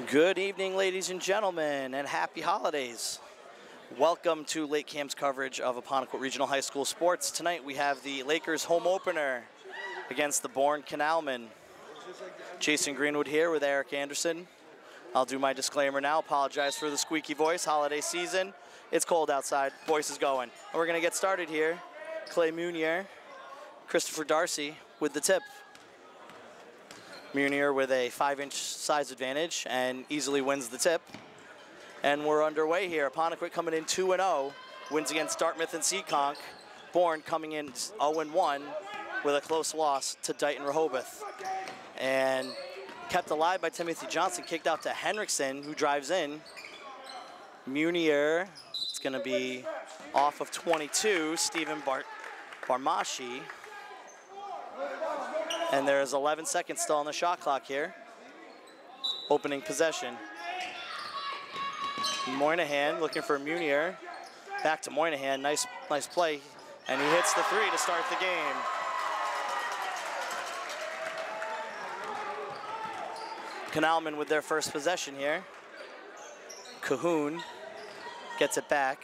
Good evening, ladies and gentlemen, and happy holidays. Welcome to Lake Cam's coverage of Apponequet Regional High School sports. Tonight we have the Lakers home opener against the Bourne Canalmen. Jason Greenwood here with Eric Anderson. I'll do my disclaimer now. Apologize for the squeaky voice. Holiday season. It's cold outside. Voice is going. And we're going to get started here. Clay Munier, Christopher Darcy with the tip. Munier with a 5-inch size advantage and easily wins the tip. And we're underway here. Apponequet coming in 2-0, wins against Dartmouth and Seekonk. Bourne coming in 0-1 with a close loss to Dighton Rehoboth. And kept alive by Timothy Johnson, kicked out to Henriksen, who drives in. Munier, it's going to be off of 22, Stephen Barmashi. And there's 11 seconds still on the shot clock here. Opening possession. Moynihan looking for Munier. Back to Moynihan, nice play. And he hits the three to start the game. Canalmen with their first possession here. Cahoon gets it back.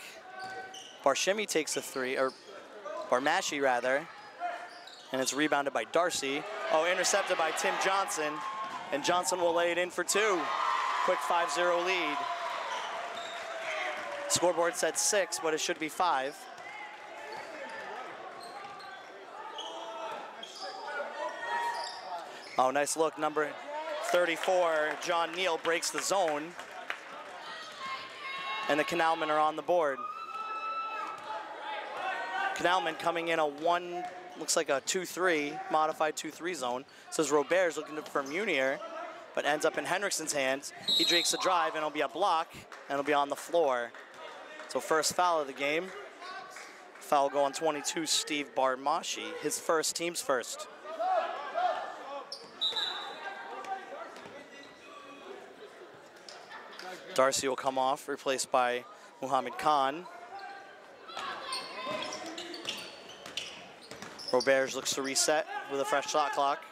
Barshimi takes the three, or Barmashi rather. And it's rebounded by Darcy. Oh, intercepted by Tim Johnson. And Johnson will lay it in for two. Quick 5-0 lead. Scoreboard said 6, but it should be 5. Oh, nice look. Number 34, John Neal, breaks the zone. And the Canalmen are on the board. Canalmen coming in looks like a 2-3, modified 2-3 zone. Says Robert's looking for Munier, but ends up in Henriksen's hands. He drakes a drive, and it'll be a block, and it'll be on the floor. So first foul of the game. Foul go on 22, Steve Barmashi, his first, team's first. Darcy will come off, replaced by Muhammad Khan. Roberts looks to reset with a fresh shot clock.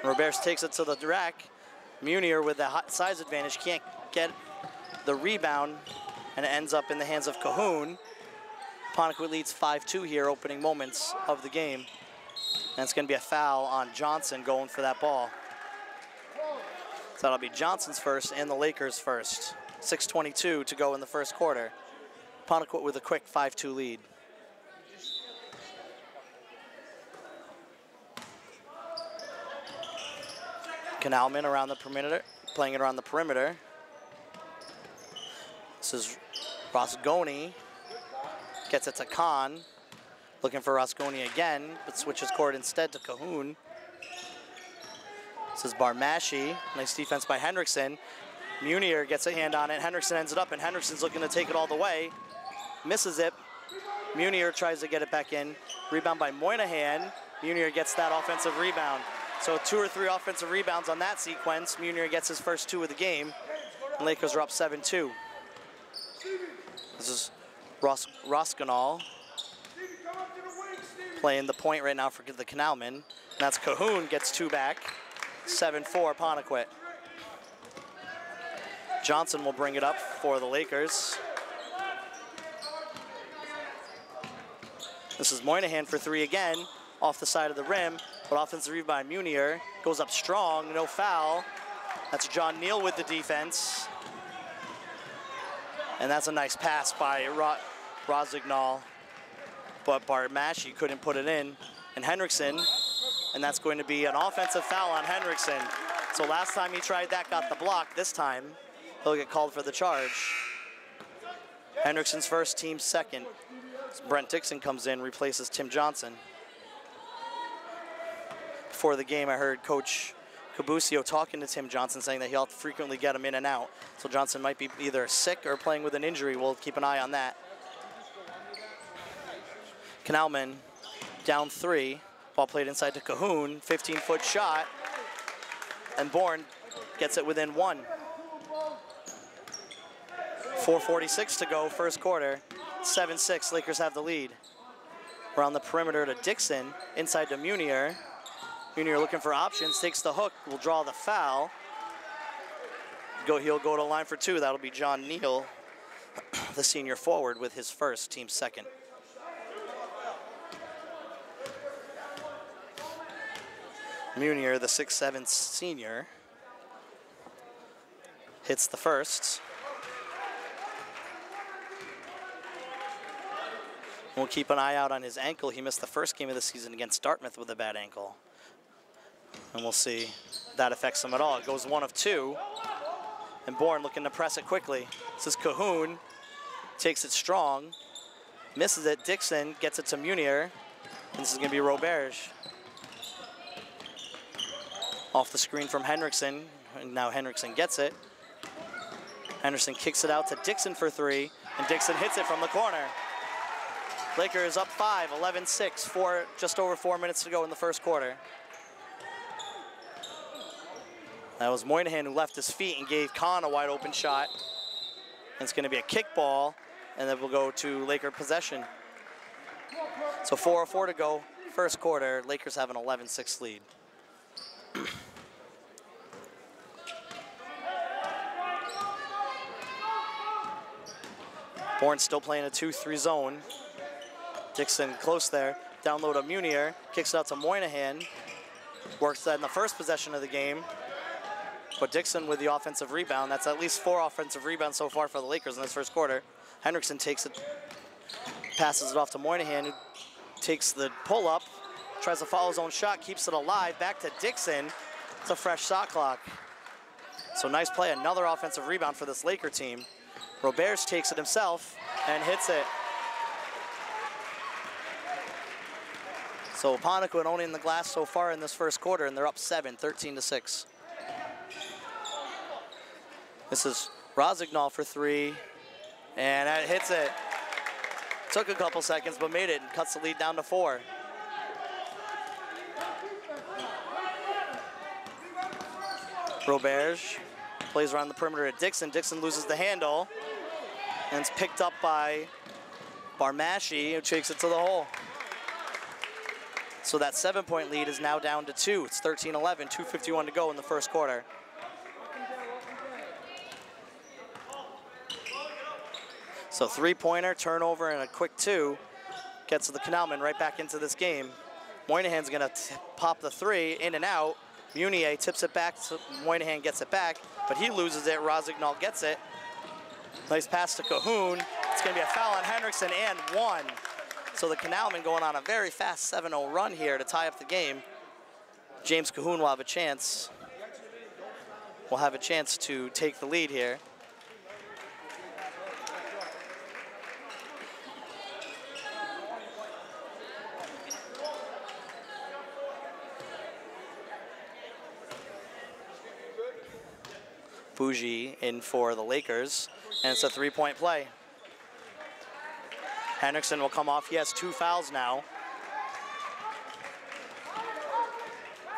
Roberts takes it to the rack. Munier with the hot size advantage can't get the rebound, and it ends up in the hands of Cahoon. Apponequet leads 5-2 here, opening moments of the game. And it's going to be a foul on Johnson going for that ball. So that'll be Johnson's first and the Lakers' first. 6:22 to go in the first quarter. Apponequet with a quick 5-2 lead. Canalmen around the perimeter, playing it around the perimeter. This is Rosgoni, gets it to Khan, looking for Rosgoni again, but switches court instead to Cahoon. This is Barmashi, nice defense by Henriksen. Munier gets a hand on it, Henriksen ends it up, and Henriksen's looking to take it all the way. Misses it. Munier tries to get it back in. Rebound by Moynihan. Munier gets that offensive rebound. So 2 or 3 offensive rebounds on that sequence. Munier gets his first 2 of the game. And Lakers are up 7-2. This is Roskanal playing the point right now for the Canalmen. And that's Cahoon, gets 2 back. 7-4 Apponequet. Johnson will bring it up for the Lakers. This is Moynihan for 3 again, off the side of the rim. But offensive rebound by Munier, goes up strong, no foul. That's John Neal with the defense. And that's a nice pass by Rosignol, but Barmashi couldn't put it in. And Henriksen, and that's going to be an offensive foul on Henriksen. So last time he tried that, got the block. This time, he'll get called for the charge. Henriksen's first, team's second. Brent Dixon comes in, replaces Tim Johnson. Before the game, I heard Coach Cabusio talking to Tim Johnson, saying that he'll frequently get him in and out. So Johnson might be either sick or playing with an injury. We'll keep an eye on that. Canalmen down 3. Ball played inside to Cahoon. 15-foot shot. And Bourne gets it within 1. 4:46 to go, first quarter. 7-6, Lakers have the lead. Around the perimeter to Dixon, inside to Munier. Munier looking for options, takes the hook, will draw the foul. He'll go to the line for two. That'll be John Neal, the senior forward, with his first, team second. Munier, the 6'7" senior, hits the first. We'll keep an eye out on his ankle. He missed the first game of the season against Dartmouth with a bad ankle. And we'll see if that affects him at all. It goes 1 of 2. And Bourne looking to press it quickly. This is Cahoon. Takes it strong. Misses it. Dixon gets it to Munier. And this is going to be Roberge. Off the screen from Henriksen. And now Henriksen gets it. Henderson kicks it out to Dixon for 3. And Dixon hits it from the corner. Lakers up 5, 11-6, just over 4 minutes to go in the first quarter. That was Moynihan who left his feet and gave Kahn a wide open shot. And it's going to be a kick ball, and then we'll go to Laker possession. So 4:04 to go, first quarter. Lakers have an 11-6 lead. Bourne still playing a 2-3 zone. Dixon close there, down low to Munier, kicks it out to Moynihan. Works that in the first possession of the game. But Dixon with the offensive rebound. That's at least 4 offensive rebounds so far for the Lakers in this first quarter. Henriksen takes it, passes it off to Moynihan, who takes the pull-up, tries to follow his own shot, keeps it alive, back to Dixon. It's a fresh shot clock. So nice play, another offensive rebound for this Laker team. Roberge takes it himself and hits it. So Apponequet owning the glass so far in this first quarter, and they're up 7, 13-6. This is Rosignol for 3, and that hits it. Took a couple seconds, but made it and cuts the lead down to 4. Roberge plays around the perimeter at Dixon. Dixon loses the handle, and it's picked up by Barmashi, who takes it to the hole. So that 7-point lead is now down to 2. It's 13-11, 2:51 to go in the first quarter. So 3-pointer, turnover, and a quick 2 gets the Canalman right back into this game. Moynihan's gonna pop the 3, in and out. Munier tips it back, so Moynihan gets it back, but he loses it. Rosignol gets it. Nice pass to Cahoon. It's gonna be a foul on Henriksen and 1. So the Canalman going on a very fast 7-0 run here to tie up the game. James Cahoon will have a chance. Will have a chance to take the lead here. Bougie in for the Lakers, and it's a 3-point play. Henriksen will come off. He has 2 fouls now.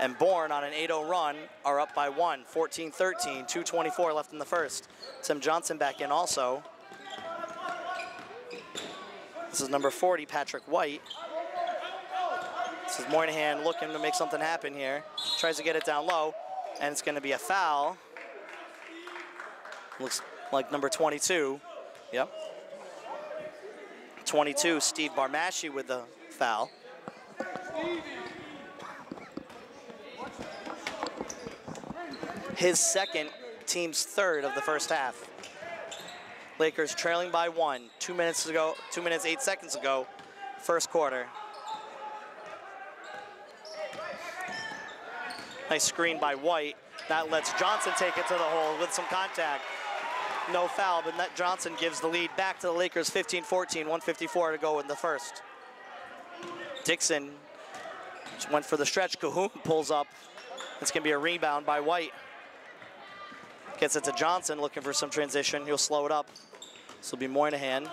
And Bourne on an 8-0 run are up by 1, 14-13, 2:24 left in the first. Tim Johnson back in also. This is number 40, Patrick White. This is Moynihan looking to make something happen here. Tries to get it down low, and it's gonna be a foul. Looks like number 22, yep. 22, Steve Barmashi with the foul. His second, team's 3rd of the first half. Lakers trailing by 1, 2 minutes ago, 2 minutes, 8 seconds ago, first quarter. Nice screen by White. That lets Johnson take it to the hole with some contact. No foul, but Ned Johnson gives the lead back to the Lakers, 15-14, 1:54 to go in the first. Dixon went for the stretch. Cahoon pulls up. It's gonna be a rebound by White. Gets it to Johnson, looking for some transition. He'll slow it up. This will be Moynihan.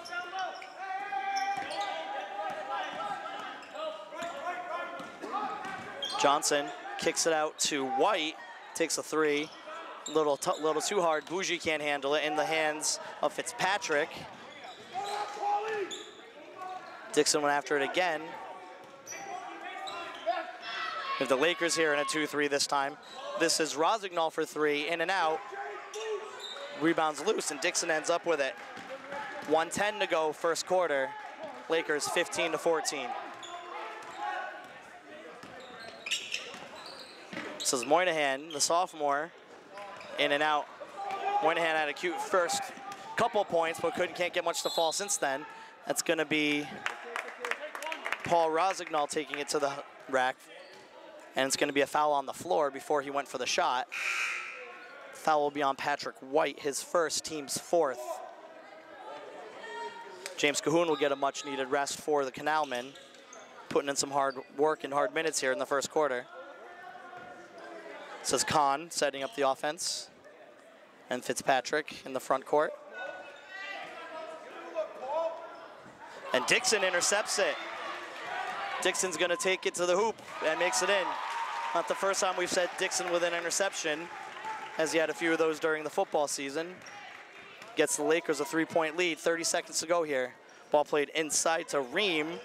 Johnson kicks it out to White, takes a 3. Little too hard. Bougie can't handle it in the hands of Fitzpatrick. Dixon went after it again. If the Lakers here in a 2-3 this time. This is Rosignol for 3, in and out. rebounds loose, and Dixon ends up with it. 1:10 to go, first quarter. Lakers 15-14. This is Moynihan, the sophomore, in and out. Moynihan had a cute first couple points, but can't get much to fall since then. That's going to be Paul Rosignol taking it to the rack, and it's going to be a foul on the floor before he went for the shot. Foul will be on Patrick White, his first, team's fourth. James Cahoon will get a much-needed rest for the Canalmen, putting in some hard work and hard minutes here in the first quarter. This is Kahn setting up the offense, and Fitzpatrick in the front court. And Dixon intercepts it. Dixon's gonna take it to the hoop and makes it in. Not the first time we've said Dixon with an interception, as he had a few of those during the football season. Gets the Lakers a 3-point lead, 30 seconds to go here. Ball played inside to Ream.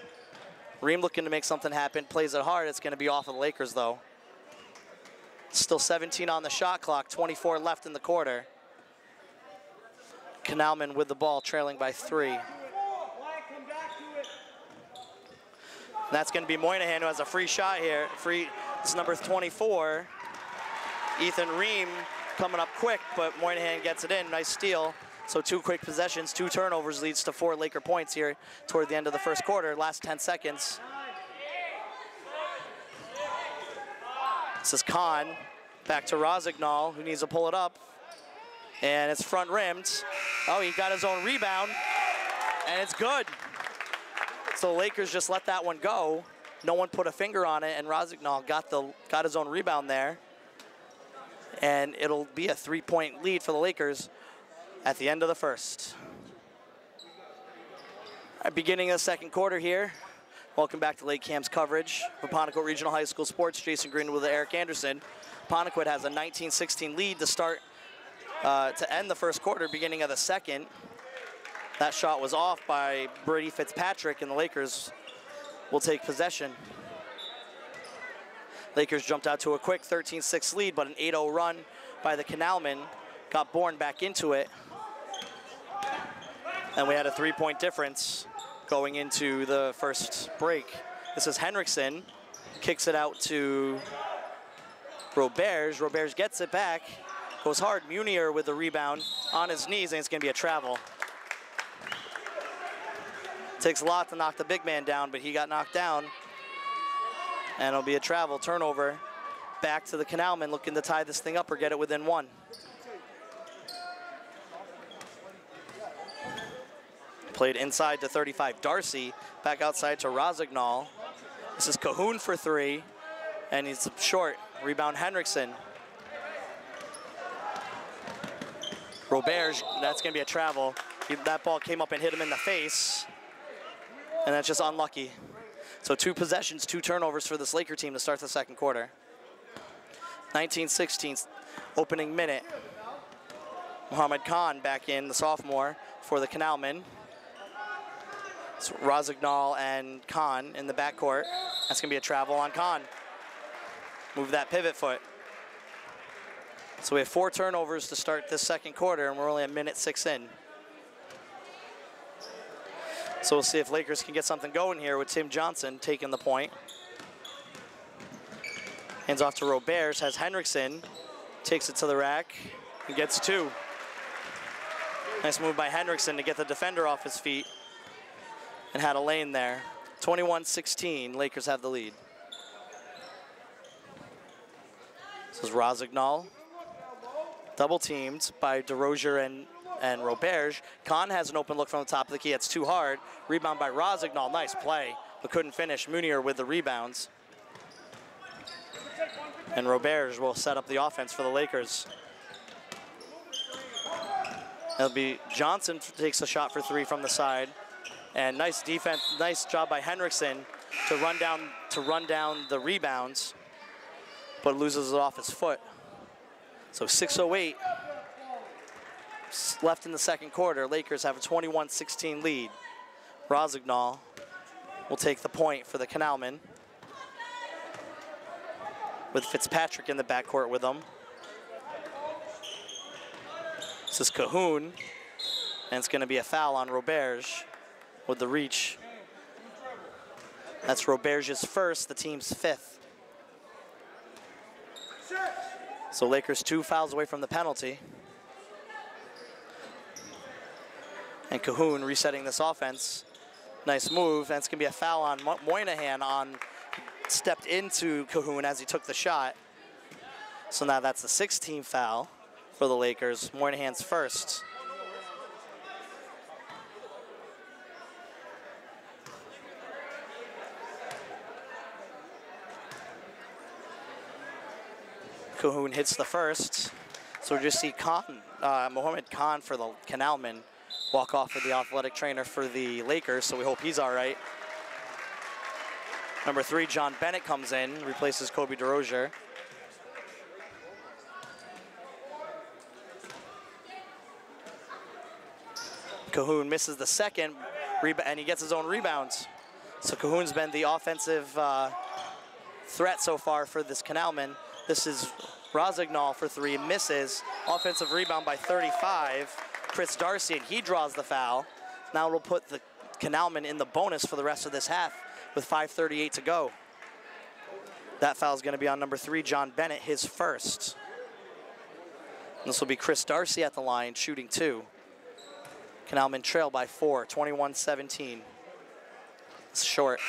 Ream looking to make something happen, plays it hard. It's gonna be off of the Lakers though. Still 17 on the shot clock, 24 left in the quarter. Canalmen with the ball, trailing by 3. And that's gonna be Moynihan, who has a free shot here. This is number 24. Ethan Ream coming up quick, but Moynihan gets it in, nice steal. So 2 quick possessions, 2 turnovers leads to 4 Laker points here toward the end of the first quarter, last 10 seconds. This is Kahn, back to Rosignol, who needs to pull it up. And it's front rimmed. Oh, he got his own rebound, and it's good. So the Lakers just let that one go. No one put a finger on it, and Rosignol got his own rebound there. And it'll be a 3-point lead for the Lakers at the end of the first. All right, beginning of the second quarter here. Welcome back to Lake Cam's coverage for Apponequet Regional High School Sports. Jason Green with Eric Anderson. Apponequet has a 19-16 lead to start, to end the first quarter, beginning of the second. That shot was off by Brady Fitzpatrick, and the Lakers will take possession. Lakers jumped out to a quick 13-6 lead, but an 8-0 run by the Canalmen got Bourne back into it. And we had a 3-point difference going into the first break. This is Henriksen, kicks it out to Roberge. Roberge gets it back, goes hard. Munier with the rebound on his knees, and it's gonna be a travel. Takes a lot to knock the big man down, but he got knocked down. And it'll be a travel turnover back to the Canalmen, looking to tie this thing up or get it within 1. Played inside to 35, Darcy, back outside to Rosignol. This is Cahoon for 3, and he's short. Rebound Henriksen. Roberge, that's gonna be a travel. That ball came up and hit him in the face, and that's just unlucky. So 2 possessions, 2 turnovers for this Laker team to start the second quarter. 19-16, opening minute. Mohamed Khan back in, the sophomore, for the Canalmen. It's Rosignol and Khan in the backcourt. That's gonna be a travel on Khan. Move that pivot foot. So we have 4 turnovers to start this second quarter, and we're only a minute 6 in. So we'll see if Lakers can get something going here with Tim Johnson taking the point. Hands off to Roberge, has Henriksen, takes it to the rack, and gets 2. Nice move by Henriksen to get the defender off his feet, and had a lane there. 21-16, Lakers have the lead. This is Rosignol, double teamed by DeRozier and Roberge. Kahn has an open look from the top of the key. It's too hard. Rebound by Rosignol. Nice play, but couldn't finish. Munier with the rebounds. And Roberge will set up the offense for the Lakers. It'll be Johnson takes a shot for 3 from the side. And nice defense, nice job by Henriksen to run down the rebounds, but loses it off his foot. So 6:08 left in the second quarter. Lakers have a 21-16 lead. Rosignol will take the point for the Canalmen, with Fitzpatrick in the backcourt with them. This This is Cahoon, and it's going to be a foul on Roberge with the reach. That's Roberge's first, the team's 5th. So Lakers 2 fouls away from the penalty. And Cahoon resetting this offense. Nice move, and it's going to be a foul on Moynihan stepped into Cahoon as he took the shot. So now that's the 16th foul for the Lakers, Moynihan's first. Cahoon hits the first. So we just see Mohammed Khan for the Canalman walk off with the athletic trainer for the Lakers, so we hope he's all right. Number 3, John Bennett comes in, replaces Kobe DeRozier. Cahoon misses the second, and he gets his own rebounds. So Cahoon's been the offensive threat so far for this Canalman. This is Rozignol for 3, misses. Offensive rebound by 35. Chris Darcy, and he draws the foul. Now it'll put the Canalman in the bonus for the rest of this half with 5:38 to go. That foul is going to be on number 3, John Bennett, his first. And this will be Chris Darcy at the line, shooting 2. Canalman trail by 4, 21-17. It's short.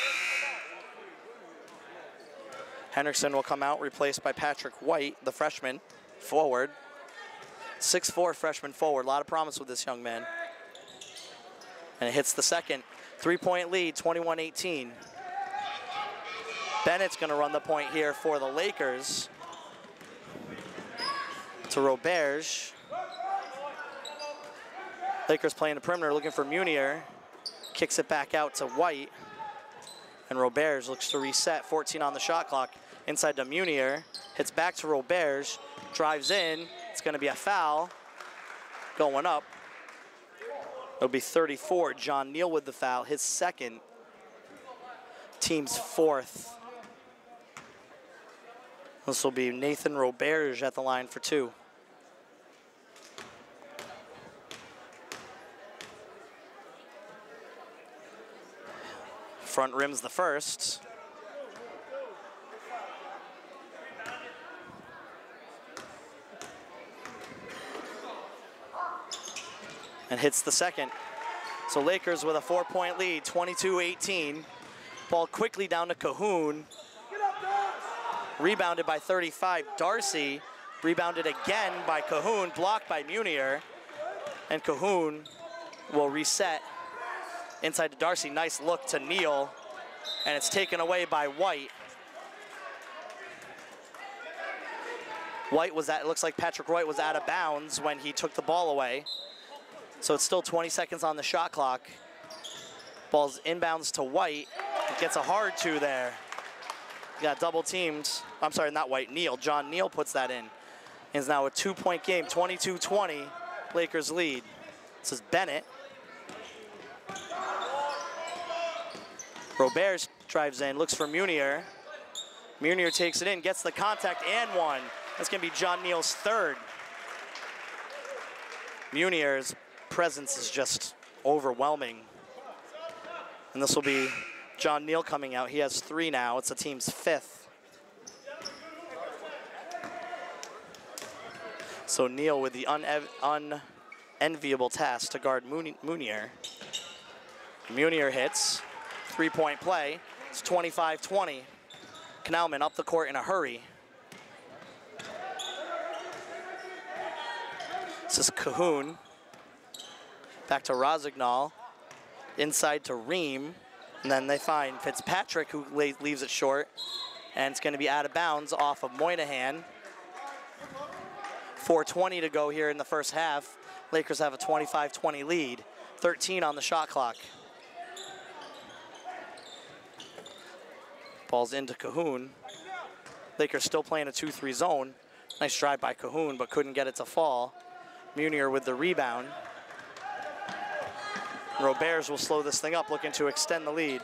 Henriksen will come out, replaced by Patrick White, the freshman, forward. 6'4" freshman forward. A lot of promise with this young man. And it hits the second. 3-point lead, 21-18. Bennett's going to run the point here for the Lakers. To Roberge. Lakers playing the perimeter, looking for Munier. Kicks it back out to White. And Roberge looks to reset, 14 on the shot clock. Inside to Munier, hits back to Roberge, drives in. It's going to be a foul. Going up. It'll be 34. John Neal with the foul, his second. Team's 4th. This will be Nathan Roberge at the line for 2. Front rim's the first. And hits the second. So Lakers with a 4-point lead, 22-18. Ball quickly down to Cahoon. Rebounded by 35. Darcy rebounded again by Cahoon, blocked by Munier. And Cahoon will reset inside to Darcy. Nice look to Neal. And it's taken away by White. It looks like Patrick White was out of bounds when he took the ball away. So it's still 20 seconds on the shot clock. Ball's inbounds to White. It gets a hard 2 there. He got double teamed. I'm sorry, not White, Neal. John Neal puts that in. It's now a 2-point game, 22-20, Lakers lead. This is Bennett. Roberge drives in, looks for Munier. Munier takes it in, gets the contact and 1. That's gonna be John Neal's 3rd. Munier's presence is just overwhelming. And this will be John Neal coming out. He has 3 now. It's the team's 5th. So Neal with the unenviable task to guard Munier. Munier hits. 3-point play. It's 25-20. Canalman up the court in a hurry. This is Cahoon. Back to Rozignol. Inside to Ream. And then they find Fitzpatrick, who leaves it short. And it's going to be out of bounds off of Moynihan. 4:20 to go here in the first half. Lakers have a 25-20 lead. 13 on the shot clock. Ball's into Cahoon. Lakers still playing a 2-3 zone. Nice drive by Cahoon, but couldn't get it to fall. Munier with the rebound. Roberge will slow this thing up, looking to extend the lead.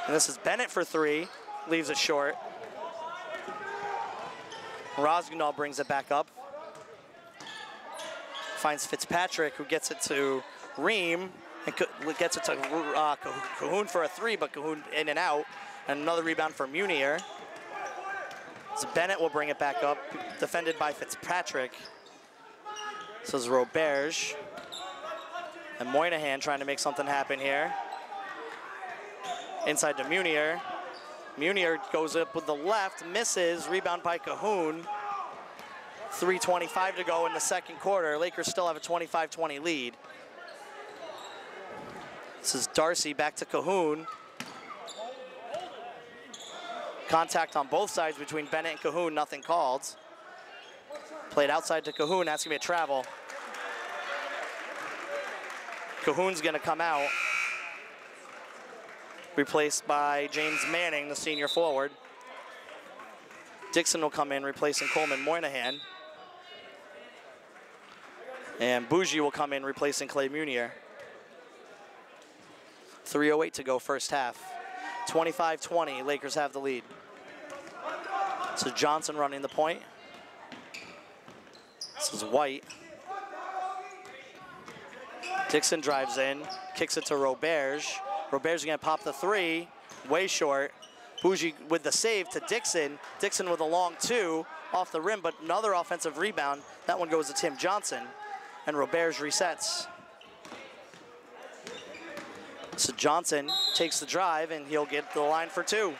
And this is Bennett for 3, leaves it short. Rosignol brings it back up. Finds Fitzpatrick, who gets it to Ream, and gets it to Cahoon for a three, but Cahoon in and out. And another rebound for Munier. So Bennett will bring it back up, defended by Fitzpatrick. This is Roberge. And Moynihan trying to make something happen here. Inside to Munier. Munier goes up with the left, misses, rebound by Cahoon. 3:25 to go in the second quarter. Lakers still have a 25-20 lead. This is Darcy back to Cahoon. Contact on both sides between Bennett and Cahoon, nothing called. Played outside to Cahoon, that's gonna be a travel. Cahoon's gonna come out. Replaced by James Manning, the senior forward. Dixon will come in, replacing Coleman Moynihan. And Bougie will come in, replacing Clay Munier. 3:08 to go first half. 25-20, Lakers have the lead. So Johnson running the point. This is White. Dixon drives in, kicks it to Roberge. Roberge gonna pop the three, way short. Bougie with the save to Dixon. Dixon with a long two off the rim, but another offensive rebound. That one goes to Tim Johnson, and Roberge resets. So Johnson takes the drive, and he'll get to the line for two.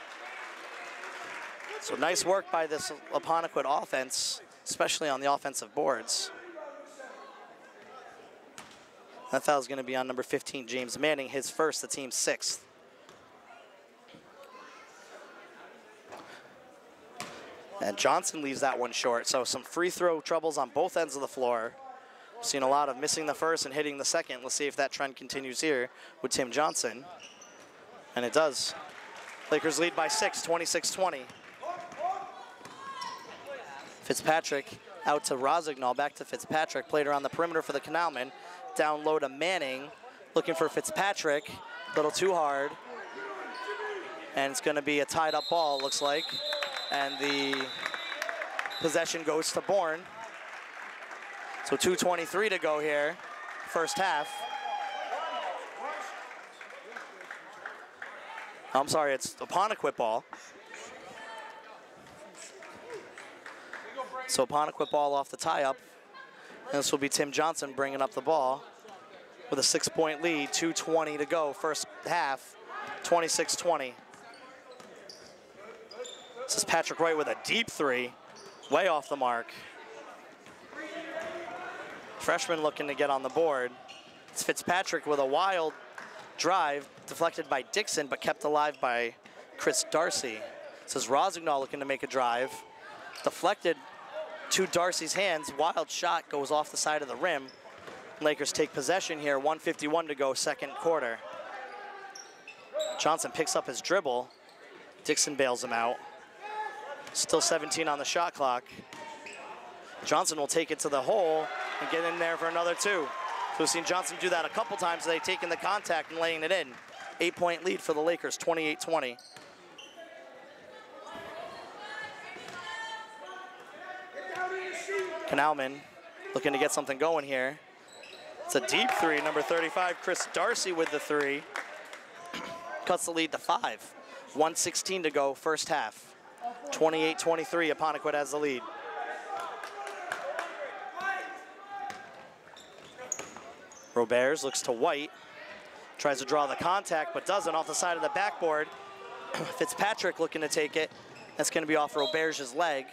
So nice work by this Apponequet offense, especially on the offensive boards. That foul is going to be on number 15, James Manning, his first, the team's sixth. And Johnson leaves that one short, so some free throw troubles on both ends of the floor. We've seen a lot of missing the first and hitting the second. Let's see if that trend continues here with Tim Johnson. And it does. Lakers lead by 6, 26-20. Fitzpatrick out to Rosignol, back to Fitzpatrick. Played around the perimeter for the Canalmen. Down low to Manning, looking for Fitzpatrick. A little too hard. And it's going to be a tied up ball, looks like. And the possession goes to Bourne. So 2:23 to go here, first half. I'm sorry, it's Apponequet ball. So Apponequet ball off the tie-up. And this will be Tim Johnson bringing up the ball with a 6-point lead, 2:20 to go, first half, 26-20. This is Patrick Wright with a deep three, way off the mark. Freshman looking to get on the board. It's Fitzpatrick with a wild drive, deflected by Dixon, but kept alive by Chris Darcy. This is Rosignol looking to make a drive. Deflected to Darcy's hands, wild shot goes off the side of the rim. Lakers take possession here, 1:51 to go, second quarter. Johnson picks up his dribble. Dixon bails him out. Still 17 on the shot clock. Johnson will take it to the hole and get in there for another two. So we've seen Johnson do that a couple times. They've taken the contact and laying it in. 8-point lead for the Lakers, 28-20. Canalmen looking to get something going here. It's a deep three, number 35, Chris Darcy with the three. Cuts the lead to 5. 1:16 to go, first half. 28-23, Apponequet has the lead. Roberge looks to White. Tries to draw the contact, but doesn't, off the side of the backboard. Fitzpatrick looking to take it. That's gonna be off Roberge's leg.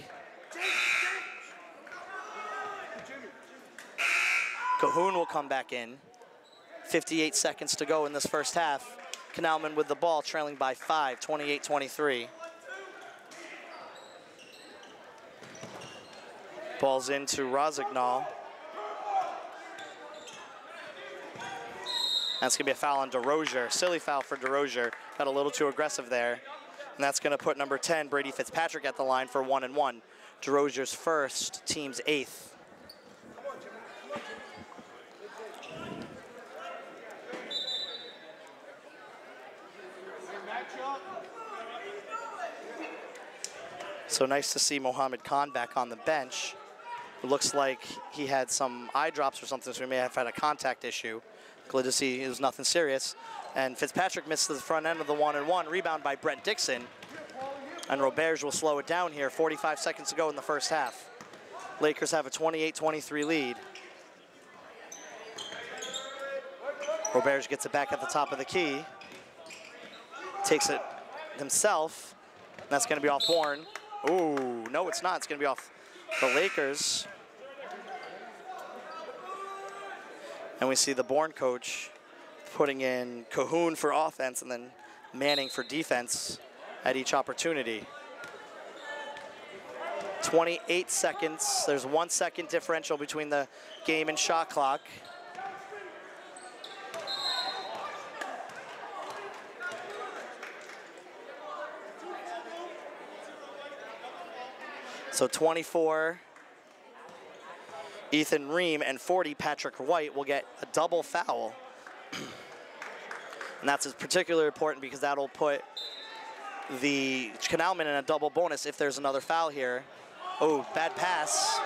Cahoon will come back in. 58 seconds to go in this first half. Canalmen with the ball, trailing by 5, 28-23. Ball's into Rosignol. That's gonna be a foul on DeRozier. Silly foul for DeRozier. Got a little too aggressive there. And that's gonna put number 10, Brady Fitzpatrick, at the line for 1-1. DeRozier's first, team's 8th. So nice to see Mohammed Khan back on the bench. It looks like he had some eye drops or something, so he may have had a contact issue. Glad to see it was nothing serious. And Fitzpatrick missed the front end of the 1-and-1. Rebound by Brent Dixon. And Roberge will slow it down here. 45 seconds to go in the first half. Lakers have a 28-23 lead. Roberge gets it back at the top of the key. Takes it himself. And that's going to be off Bourne. Ooh, no, it's not. It's going to be off the Lakers. And we see the Bourne coach putting in Cahoon for offense and then Manning for defense at each opportunity. 28 seconds. There's 1 second differential between the game and shot clock. So 24, Ethan Ream, and 40, Patrick White, will get a double foul. And that's particularly important because that'll put the Canalman in a double bonus if there's another foul here. Oh, bad pass.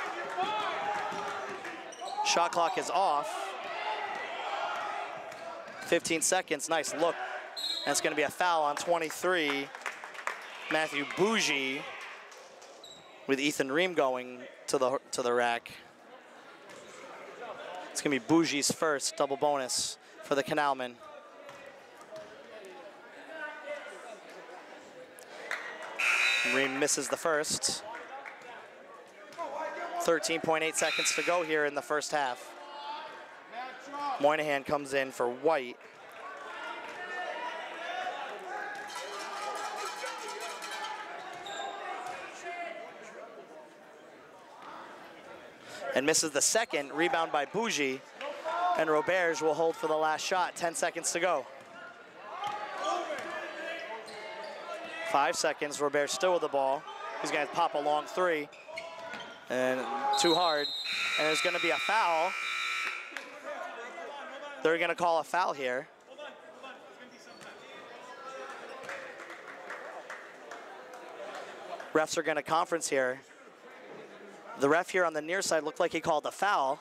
Shot clock is off. 15 seconds, nice look. And it's gonna be a foul on 23, Matthew Bougie, with Ethan Ream going to the rack. It's gonna be Bougie's first double bonus for the Canalman. Ream misses the first. 13.8 seconds to go here in the first half. Moynihan comes in for White. And misses the second, rebound by Bougie. And Roberge will hold for the last shot, 10 seconds to go. 5 seconds, Roberge still with the ball. He's gonna pop a long three. And too hard. And there's gonna be a foul. They're gonna call a foul here. Refs are gonna conference here. The ref here on the near side looked like he called a foul.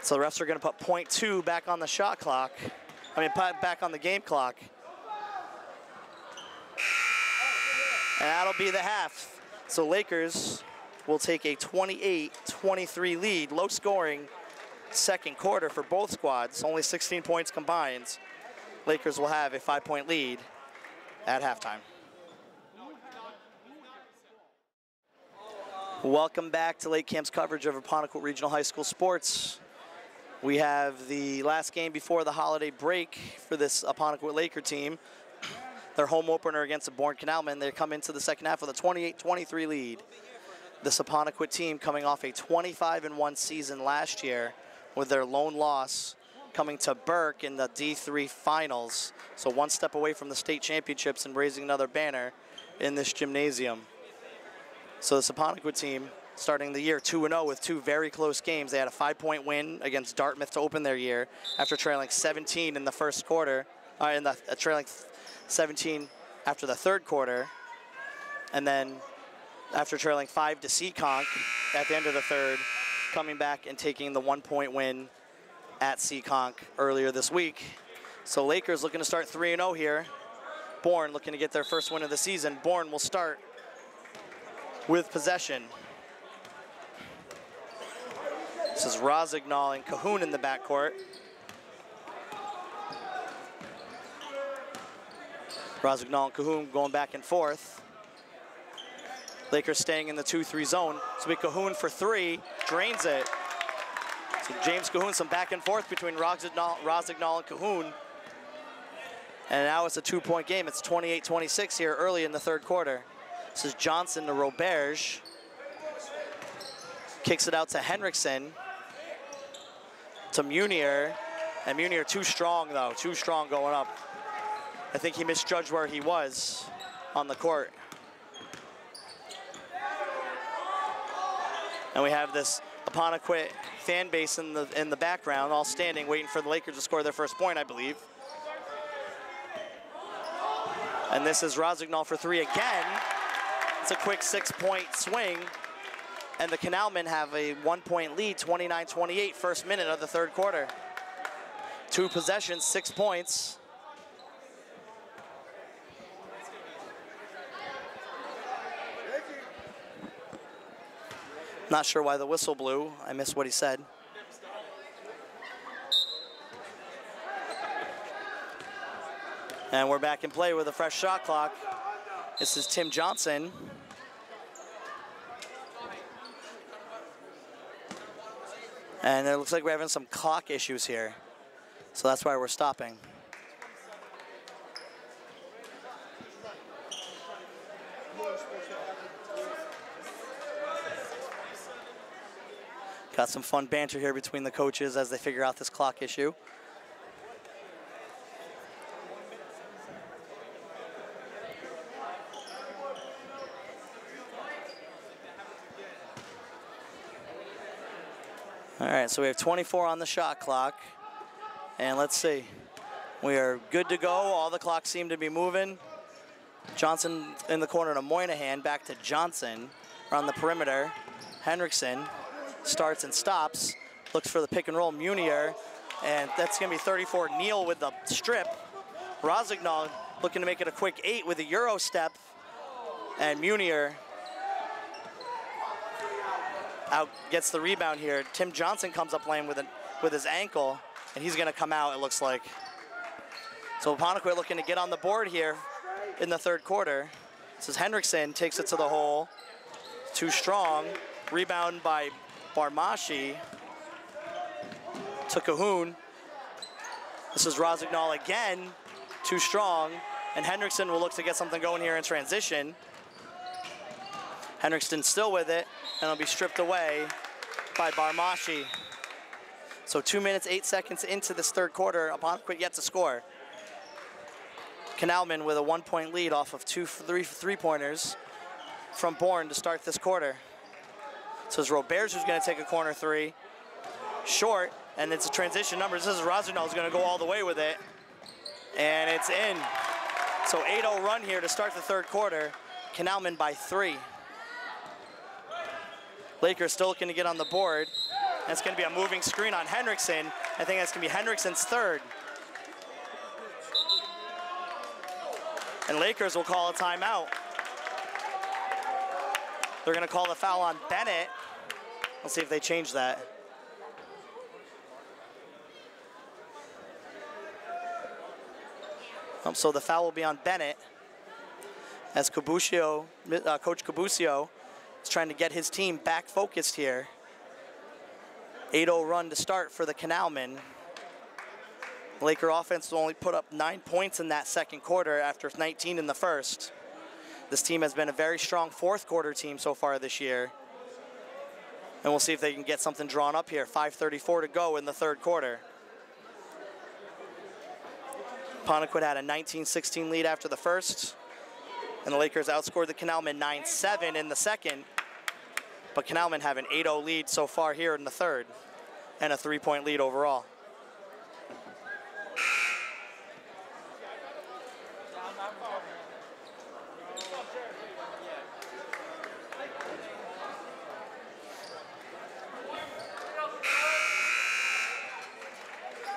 So the refs are going to put .2 back on the shot clock. I mean, back on the game clock. And that'll be the half. So Lakers will take a 28-23 lead, low scoring second quarter for both squads, only 16 points combined. Lakers will have a 5-point lead at halftime. Welcome back to Lake Camp's coverage of Apponequet Regional High School sports. We have the last game before the holiday break for this Apponequet Laker team. Their home opener against the Bourne Canalman. They come into the second half with a 28-23 lead. This Apponequet team coming off a 25-1 season last year with their lone loss coming to Burke in the D3 finals. So one step away from the state championships and raising another banner in this gymnasium. So this Apponequet team starting the year 2-0 with two very close games. They had a 5-point win against Dartmouth to open their year after trailing 17 in the first quarter, trailing 17 after the third quarter. And then after trailing 5 to Seekonk at the end of the third, coming back and taking the 1-point win at Seekonk earlier this week. So Lakers looking to start 3-0 here. Bourne looking to get their first win of the season. Bourne will start with possession. This is Rozignol and Cahoon in the backcourt. Rozignol and Cahoon going back and forth. Lakers staying in the 2-3 zone. So we Cahoon for three, drains it. So James Cahoon, some back and forth between Rozignol and Cahoon. And now it's a 2-point game. It's 28-26 here early in the third quarter. This is Johnson to Roberge. Kicks it out to Henriksen. To Munier. And Munier too strong though, too strong going up. I think he misjudged where he was on the court. And we have this Apponequet fan base in the background, all standing, waiting for the Lakers to score their first point, I believe. And this is Rosignol for three again. It's a quick 6-point swing. And the Canalmen have a 1-point lead, 29-28, first minute of the third quarter. 2 possessions, 6 points. Not sure why the whistle blew. I missed what he said. And we're back in play with a fresh shot clock. This is Tim Johnson. And it looks like we're having some clock issues here. So that's why we're stopping. Got some fun banter here between the coaches as they figure out this clock issue. All right, so we have 24 on the shot clock. And let's see. We are good to go. All the clocks seem to be moving. Johnson in the corner to Moynihan, back to Johnson around the perimeter. Henriksen starts and stops, looks for the pick and roll, Munier, and that's gonna be 34, Neal with the strip. Rosignol looking to make it a quick 8 with a Euro step, and Munier out gets the rebound here. Tim Johnson comes up lane with his ankle, and he's gonna come out, it looks like. So Apponequet looking to get on the board here in the third quarter. This is Henriksen, takes it to the hole, too strong, rebound by Barmashi to Cahoon. This is Rosignol again, too strong, and Henriksen will look to get something going here in transition. Henriksen still with it, and it'll be stripped away by Barmashi. So 2 minutes, 8 seconds into this third quarter, Apponequet yet to score. Canalmen with a 1-point lead off of three-pointers from Bourne to start this quarter. So it's Roberts who's going to take a corner three. Short, and it's a transition number. This is Rosignol who's going to go all the way with it. And it's in. So 8-0 run here to start the third quarter. Canalmen by 3. Lakers still looking to get on the board. That's going to be a moving screen on Henriksen. I think that's going to be Henriksen's third. And Lakers will call a timeout. They're going to call the foul on Bennett. Let's see if they change that. So the foul will be on Bennett as Cabusio, Coach Cabusio is trying to get his team back focused here. 8-0 run to start for the Canalmen. Laker offense will only put up 9 points in that second quarter after 19 in the first. This team has been a very strong fourth quarter team so far this year. And we'll see if they can get something drawn up here. 5:34 to go in the third quarter. Apponequet had a 19-16 lead after the first. And the Lakers outscored the Canalmen 9-7 in the second. But Canalmen have an 8-0 lead so far here in the third. And a 3-point lead overall.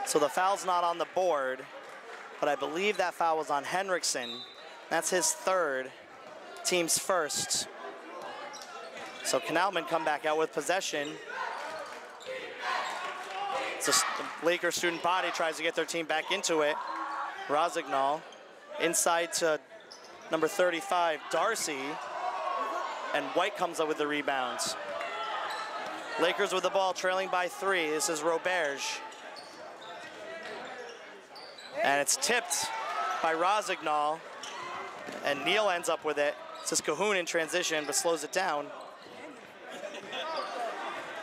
So the foul's not on the board, but I believe that foul was on Henriksen. That's his third, team's first. So Canalmen come back out with possession. So the Lakers student body tries to get their team back into it. Rosignol inside to number 35, Darcy, and White comes up with the rebounds. Lakers with the ball, trailing by 3. This is Roberge. And it's tipped by Rosignol, and Neal ends up with it. This is Cahoon in transition, but slows it down.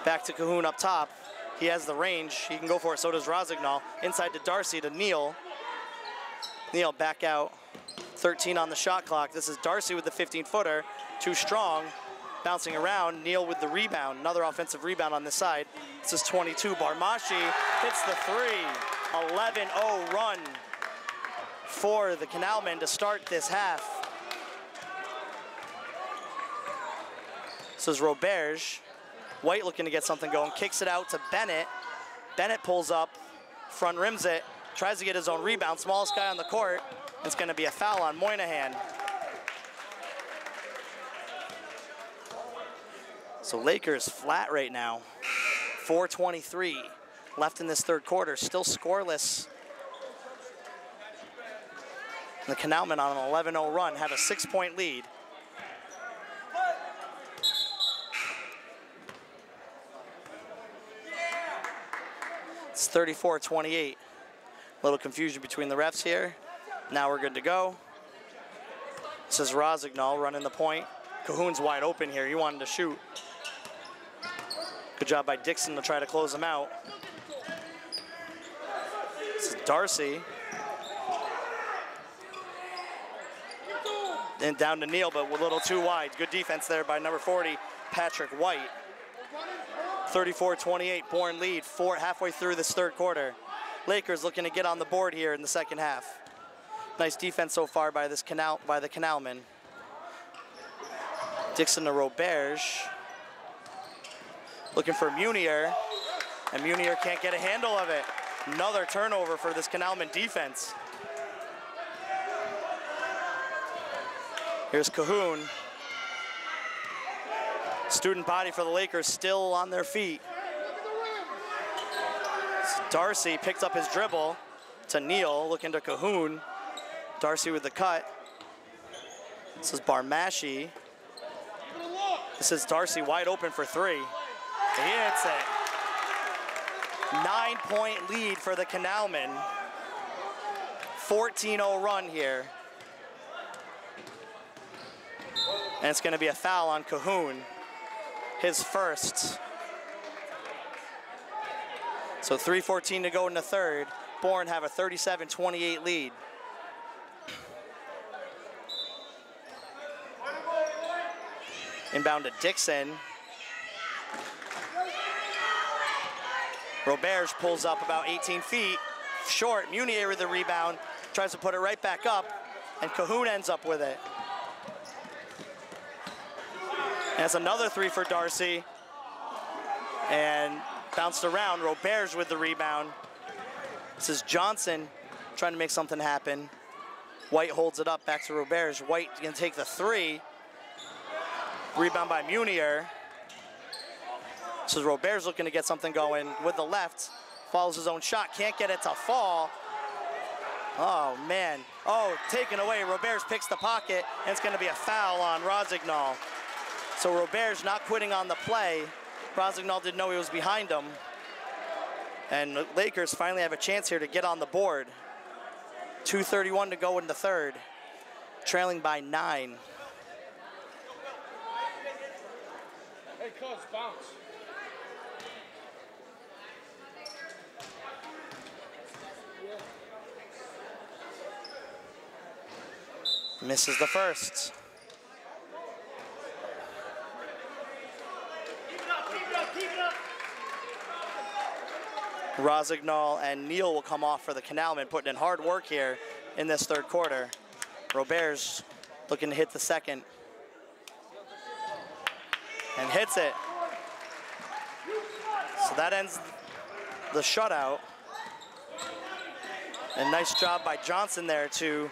Back to Cahoon up top. He has the range, he can go for it, so does Rosignol. Inside to Darcy to Neal. Neal back out, 13 on the shot clock. This is Darcy with the 15-footer, too strong. bouncing around. Neal with the rebound, another offensive rebound on this side. This is 22. Barmashi hits the three. 11-0 run for the Canalmen to start this half. This is Roberge. White looking to get something going, kicks it out to Bennett. Bennett pulls up, front rims it, tries to get his own rebound, smallest guy on the court. It's gonna be a foul on Moynihan. So Lakers flat right now, 4:23 left in this third quarter, still scoreless. The Canalmen on an 11-0 run have a 6-point lead. It's 34-28. Little confusion between the refs here. Now we're good to go. This is Rosignol running the point. Cahoon's wide open here. He wanted to shoot. Good job by Dixon to try to close him out. This is Darcy. And down to Neal, but a little too wide. Good defense there by number 40, Patrick White. 34-28, Bourne lead, halfway through this third quarter. Lakers looking to get on the board here in the second half. Nice defense so far by the Canalmen. Dixon to Roberge. Looking for Munier, and Munier can't get a handle of it. Another turnover for this Canalmen defense. Here's Cahoon. Student body for the Lakers still on their feet. Darcy picked up his dribble to Neal, looking to Cahoon. Darcy with the cut. This is Barmashi. This is Darcy wide open for three. He hits it. 9-point lead for the Canalmen. 14-0 run here. And it's gonna be a foul on Cahoon. His first. So 3:14 to go in the third. Bourne have a 37-28 lead. Inbound to Dixon. Roberge pulls up about 18 feet. Short, Munier with the rebound. Tries to put it right back up, and Cahoon ends up with it. And that's another three for Darcy. And bounced around, Roberge with the rebound. This is Johnson trying to make something happen. White holds it up back to Roberge. White gonna take the three. Rebound by Munier. So Roberge looking to get something going with the left. Follows his own shot, can't get it to fall. Oh man, oh, taken away. Roberge picks the pocket, and it's gonna be a foul on Rosignol. So Roberge not quitting on the play. Rosignol didn't know he was behind him. And the Lakers finally have a chance here to get on the board. 2:31 to go in the third, trailing by 9. Hey, coach, bounce. Misses the first. Rosignol and Neal will come off for the Canalmen, putting in hard work here in this third quarter. Roberge looking to hit the second. And hits it. So that ends the shutout. And nice job by Johnson there to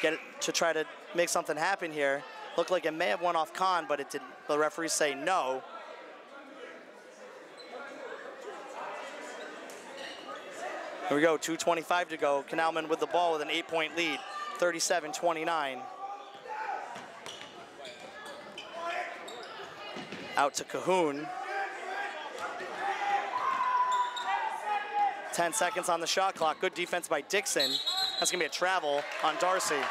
get it, to try to make something happen here. Looked like it may have went off Khan, but it didn't. The referees say no. Here we go, 2:25 to go. Canalmen with the ball with an 8-point lead, 37-29. Out to Cahoon. 10 seconds on the shot clock. Good defense by Dixon. That's gonna be a travel on Darcy.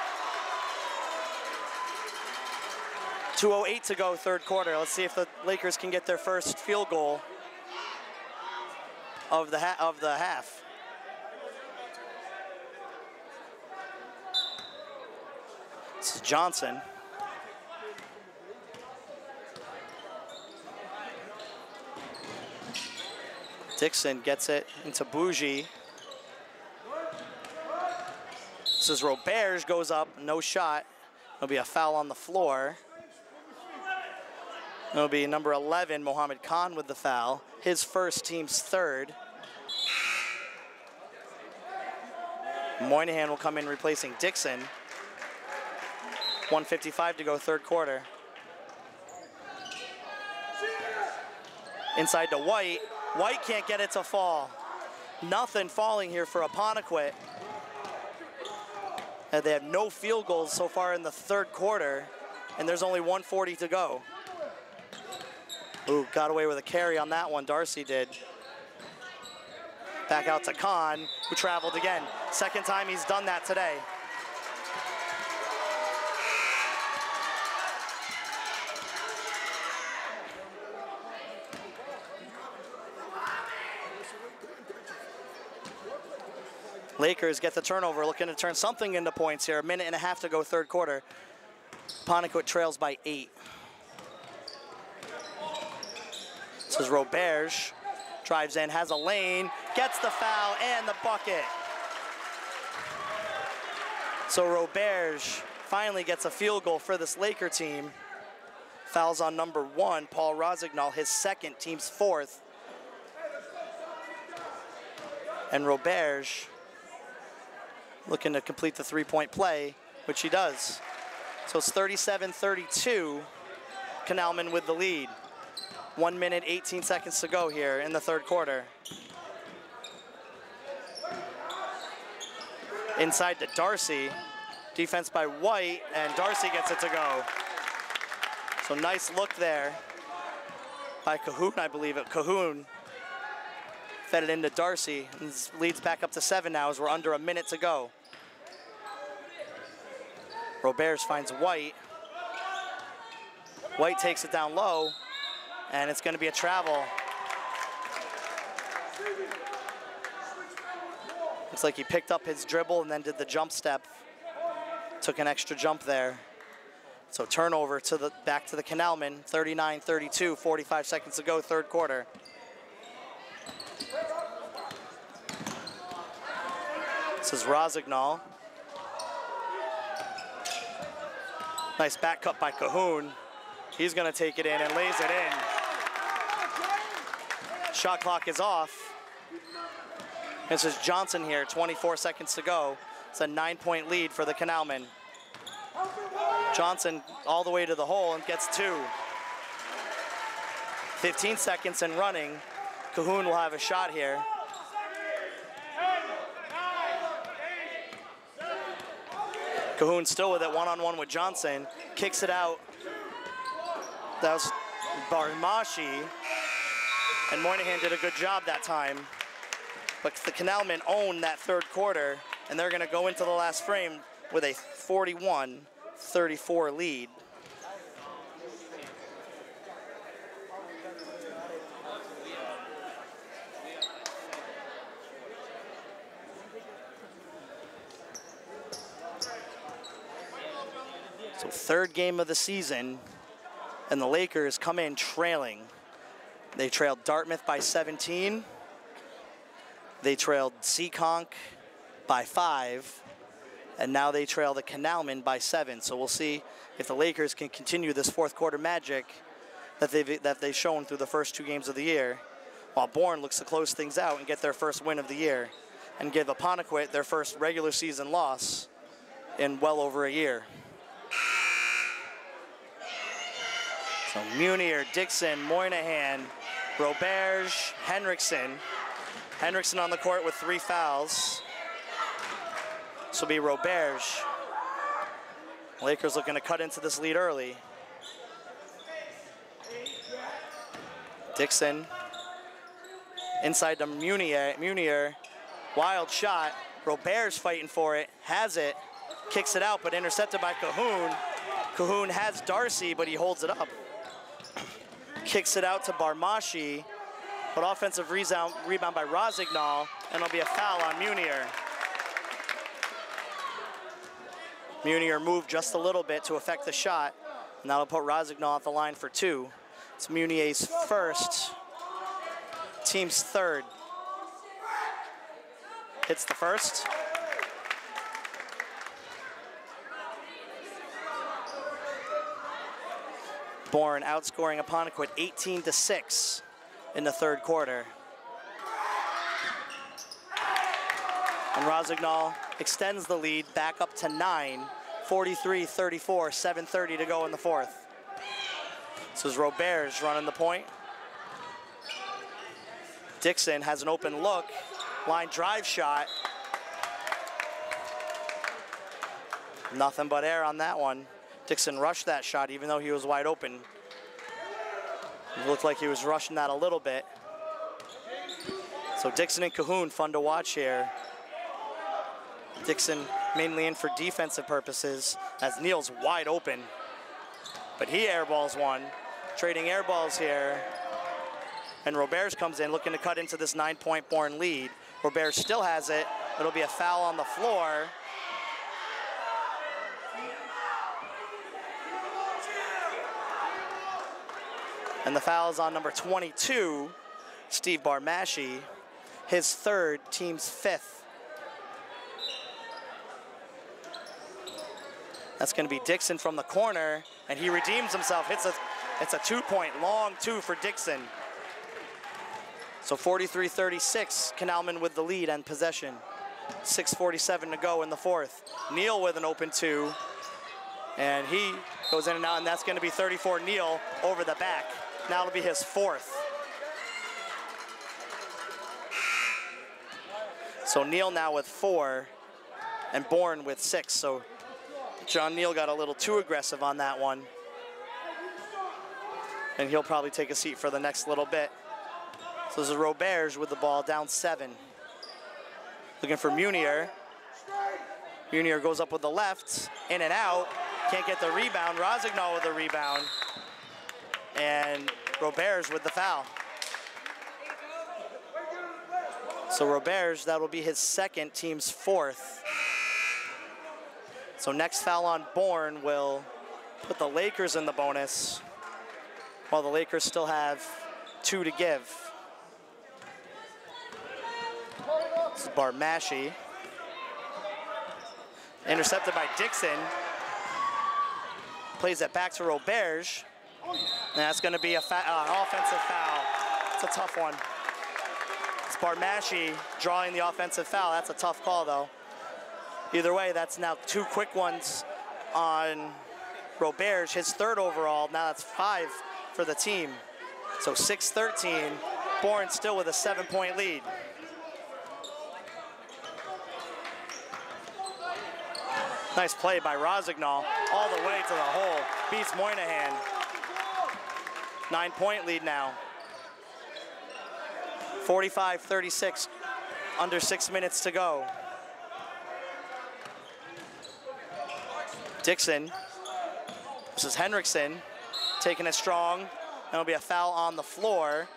2:08 to go, third quarter. Let's see if the Lakers can get their first field goal of the half. This is Johnson. Dixon gets it into Bougie. This is Roberge, goes up, no shot. It'll be a foul on the floor. It'll be number 11, Mohammed Khan, with the foul. His first, team's third. Moynihan will come in replacing Dixon. 1:55 to go, third quarter. Inside to White. White can't get it to fall. Nothing falling here for Apponequet. And they have no field goals so far in the third quarter, and there's only 1:40 to go. Ooh, got away with a carry on that one, Darcy did. Back out to Khan, who traveled again. Second time he's done that today. Lakers get the turnover, looking to turn something into points here. 1.5 to go, third quarter. Apponequet trails by 8. This is Roberge. Drives in, has a lane, gets the foul and the bucket. So Roberge finally gets a field goal for this Laker team. Fouls on number 1, Paul Rosignol, his second, team's fourth. And Roberge looking to complete the three-point play, which he does. So it's 37-32, Canalman with the lead. 1 minute, 18 seconds to go here in the third quarter. Inside to Darcy. Defense by White, and Darcy gets it to go. So nice look there by Cahoon, I believe it. Cahoon fed it into Darcy, and this leads back up to 7 now as we're under a minute to go. Roberge finds White. White takes it down low, and it's going to be a travel. Looks like he picked up his dribble and then did the jump step. Took an extra jump there. So turnover to the back to the Canalman. 39-32, 45 seconds to go, third quarter. This is Rosignol. Nice back cut by Cahoon. He's gonna take it in and lays it in. Shot clock is off. This is Johnson here, 24 seconds to go. It's a 9-point lead for the Canalman. Johnson all the way to the hole and gets 2. 15 seconds and running. Cahoon will have a shot here. Cahoon still with it, one-on-one with Johnson. Kicks it out. That was Barmashi. And Moynihan did a good job that time. But the Canalmen own that third quarter, and they're gonna go into the last frame with a 41-34 lead. So third game of the season, and the Lakers come in trailing. They trailed Dartmouth by 17. They trailed Seekonk by 5. And now they trail the Canalmen by 7. So we'll see if the Lakers can continue this fourth quarter magic that they've shown through the first 2 games of the year, while Bourne looks to close things out and get their first win of the year and give Apponequet their first regular season loss in well over a year. So Munier, Dixon, Moynihan, Roberge, Henriksen. Henriksen on the court with 3 fouls. This will be Roberge. Lakers looking to cut into this lead early. Dixon inside to Munier. Wild shot. Roberge fighting for it. Has it. Kicks it out, but intercepted by Cahoon. Cahoon has Darcy, but he holds it up. Kicks it out to Barmashi, but offensive rebound by Rosignol, and it'll be a foul on Munier. Munier moved just a little bit to affect the shot, and that'll put Rosignol at the line for 2. It's Munier's first, team's third. Hits the first. Bourne outscoring Apponequet 18-6 in the third quarter. And Rosignol extends the lead back up to 9, 43-34, 7:30 to go in the fourth. This is Robert's running the point. Dixon has an open look, line drive shot. Nothing but air on that one. Dixon rushed that shot even though he was wide open. It looked like he was rushing that a little bit. So Dixon and Cahoon, fun to watch here. Dixon mainly in for defensive purposes as Neal's wide open. But he airballs one, trading airballs here. And Roberts comes in looking to cut into this 9-point Bourne lead. Roberts still has it. It'll be a foul on the floor. And the foul is on number 22, Steve Barmashi, his third, team's fifth. That's going to be Dixon from the corner, and he redeems himself. It's a 2-point long two for Dixon. So 43-36, Canalman with the lead and possession. 6:47 to go in the fourth. Neal with an open two, and he goes in and out, and that's going to be 34 Neal over the back. Now it'll be his fourth. So Neal now with 4, and Bourne with 6. So John Neal got a little too aggressive on that one. And he'll probably take a seat for the next little bit. So this is Roberts with the ball, down 7. Looking for Munier. Munier goes up with the left, in and out. Can't get the rebound. Rosignol with the rebound. And Roberts with the foul. So Roberts, that will be his second, team's fourth. So next foul on Bourne will put the Lakers in the bonus, while the Lakers still have 2 to give. This is Barmashi. Intercepted by Dixon. Plays it back to Roberts. And that's going to be an offensive foul. It's a tough one. It's Barmashi drawing the offensive foul. That's a tough call, though. Either way, that's now 2 quick ones on Roberts, his third overall. Now that's 5 for the team. So 6-13. Bourne still with a 7-point lead. Nice play by Rosignol all the way to the hole. Beats Moynihan. 9-point lead now. 45-36, under 6 minutes to go. Dixon, this is Henriksen, taking it strong. That'll be a foul on the floor.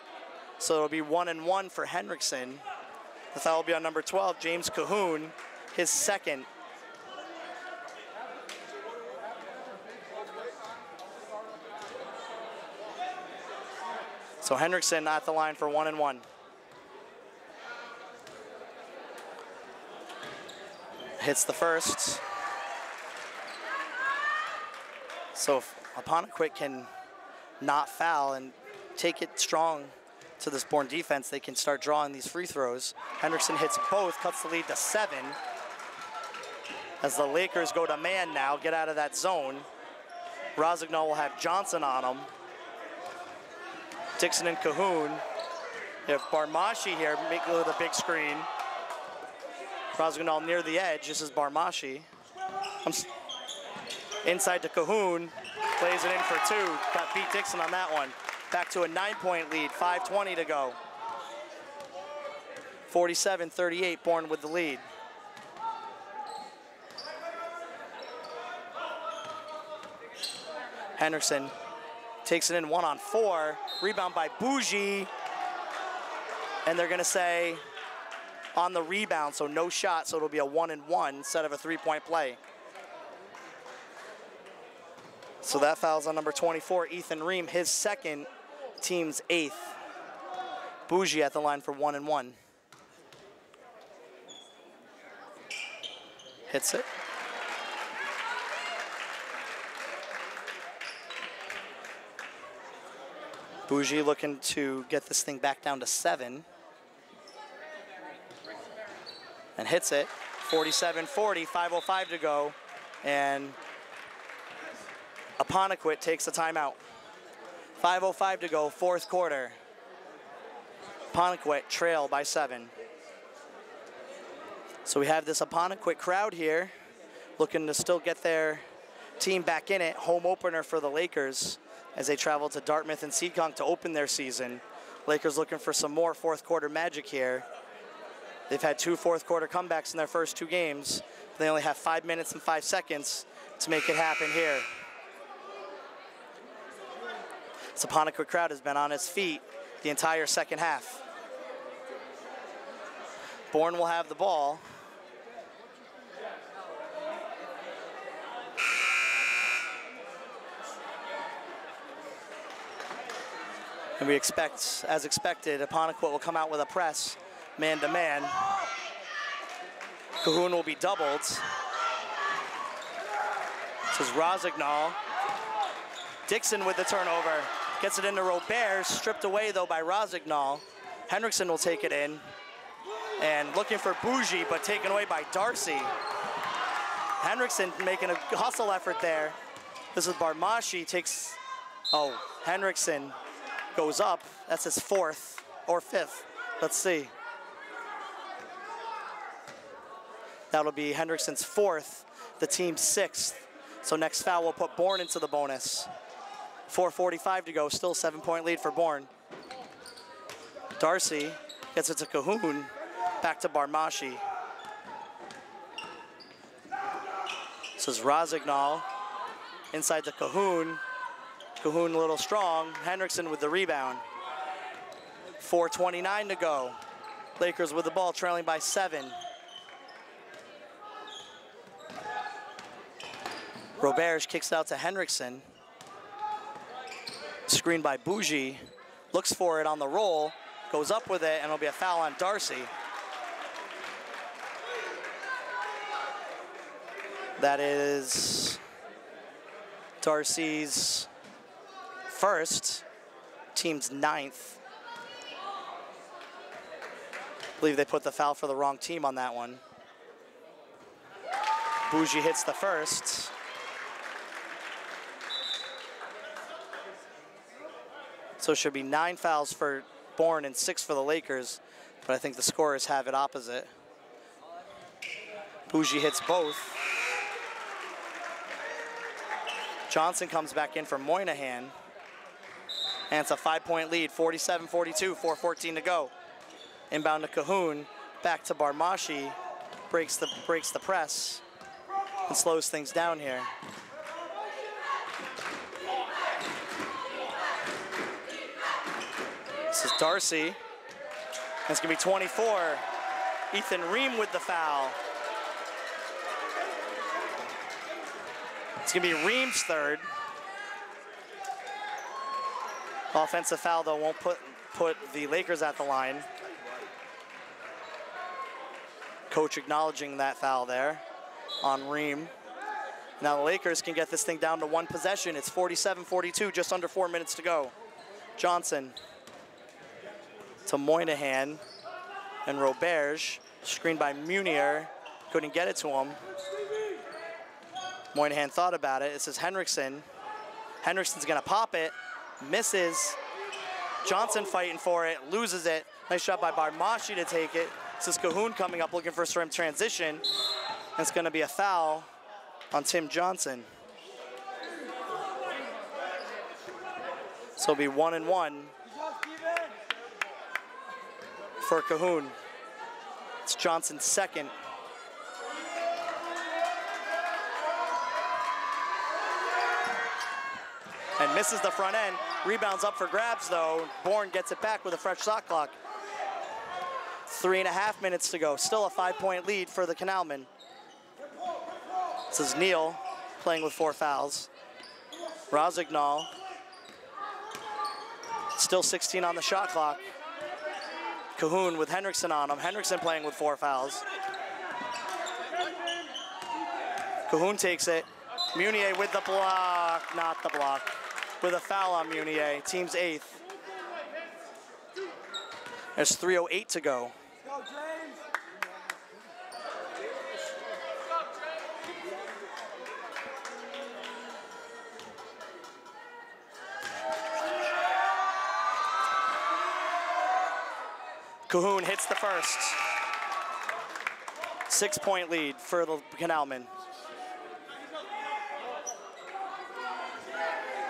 So it'll be 1-1 for Henriksen. The foul will be on number 12, James Cahoon, his second. So Henriksen at the line for 1-1. Hits the first. So if Apponequet can not foul and take it strong to this Bourne defense, they can start drawing these free throws. Henriksen hits both, cuts the lead to 7. As the Lakers go to man now, get out of that zone. Rosignol will have Johnson on him. Dixon and Cahoon. You have Barmashi here, make it with a big screen. Rosignol near the edge, this is Barmashi. Inside to Cahoon, plays it in for 2. Got beat Dixon on that one. Back to a 9-point lead, 5:20 to go. 47-38, Bourne with the lead. Henriksen takes it in 1-on-4. Rebound by Bougie. And they're gonna say on the rebound, so no shot, so it'll be a 1-and-1 instead of a 3-point play. So that foul's on number 24, Ethan Ream, his second, team's 8th. Bougie at the line for 1 and 1. Hits it. Bougie looking to get this thing back down to 7. And hits it. 47-40, 5:05 to go. And Apponequet takes a timeout. 5:05 to go, fourth quarter. Apponequet trail by 7. So we have this Apponequet crowd here looking to still get their team back in it. Home opener for the Lakers as they travel to Dartmouth and Seekonk to open their season. Lakers looking for some more fourth quarter magic here. They've had 2 fourth quarter comebacks in their first 2 games. They only have 5 minutes and 5 seconds to make it happen here. This Apponequet crowd has been on its feet the entire second half. Bourne will have the ball. And we expect, as expected, Apponequet will come out with a press, man-to-man. Cahoon will be doubled. This is Rosignol. Dixon with the turnover. Gets it into Robert, stripped away though by Rosignol. Henriksen will take it in. And looking for Bougie, but taken away by Darcy. Henriksen making a hustle effort there. This is Barmashi takes, Henriksen goes up. That's his 4th or 5th. Let's see. That'll be Henriksen's 4th, the team's 6th. So next foul will put Bourne into the bonus. 4:45 to go, still 7-point lead for Bourne. Darcy gets it to Cahoon, back to Barmashi. This is Rosignol, inside to Cahoon. Cahoon a little strong, Henriksen with the rebound. 4:29 to go. Lakers with the ball, trailing by 7. Robert kicks it out to Henriksen. Screened by Bougie. Looks for it on the roll. Goes up with it, and it'll be a foul on Darcy. That is Darcy's 1st, team's 9th. I believe they put the foul for the wrong team on that one. Bougie hits the 1st. So it should be 9 fouls for Bourne and 6 for the Lakers, but I think the scorers have it opposite. Bougie hits both. Johnson comes back in for Moynihan. And it's a 5-point lead, 47-42, 4:14 to go. Inbound to Cahoon, back to Barmashi, breaks the press, and slows things down here. This is Darcy. It's gonna be 24. Ethan Ream with the foul. It's gonna be Ream's 3rd. Offensive foul though won't put the Lakers at the line. Coach acknowledging that foul there on Ream. Now the Lakers can get this thing down to 1 possession. It's 47-42, just under 4 minutes to go. Johnson to Moynihan and Roberge, screened by Munier, couldn't get it to him. Moynihan thought about it. It says Henriksen. Henriksen's gonna pop it, misses. Johnson fighting for it, loses it. Nice shot by Barmashi to take it. This is Cahoon coming up looking for some transition. And it's gonna be a foul on Tim Johnson. So it'll be 1 and 1 for Cahoon. It's Johnson's 2nd. And misses the front end. Rebounds up for grabs though. Bourne gets it back with a fresh shot clock. 3.5 minutes to go. Still a 5-point lead for the Canalmen. This is Neal playing with 4 fouls. Rosignol. Still 16 on the shot clock. Cahoon with Henriksen on him. Henriksen playing with 4 fouls. Cahoon takes it. Munier with the block, not the block. With a foul on Munier, team's 8th. There's 3:08 to go. Cahoon hits the first. 6-point lead for the Canalmen.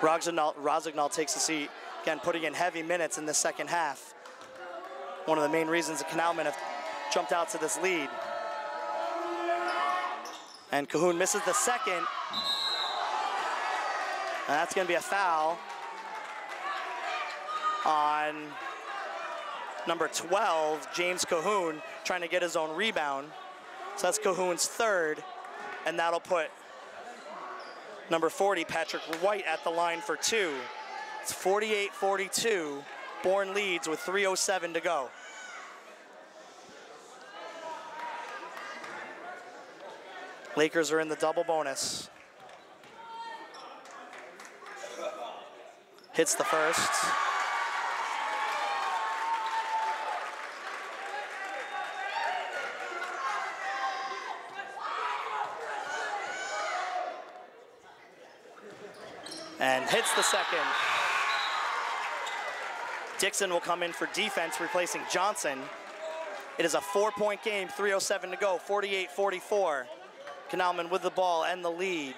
Rosignol takes a seat, again putting in heavy minutes in the second half. One of the main reasons the Canalmen have jumped out to this lead. And Cahoon misses the second. And that's going to be a foul on number 12, James Cahoon, trying to get his own rebound. So that's Cahoon's 3rd, and that'll put number 40, Patrick White, at the line for 2. It's 48-42. Bourne leads with 3:07 to go. Lakers are in the double bonus. Hits the first. And hits the second. Dixon will come in for defense, replacing Johnson. It is a 4-point game, 3:07 to go, 48-44. Canalmen with the ball and the lead.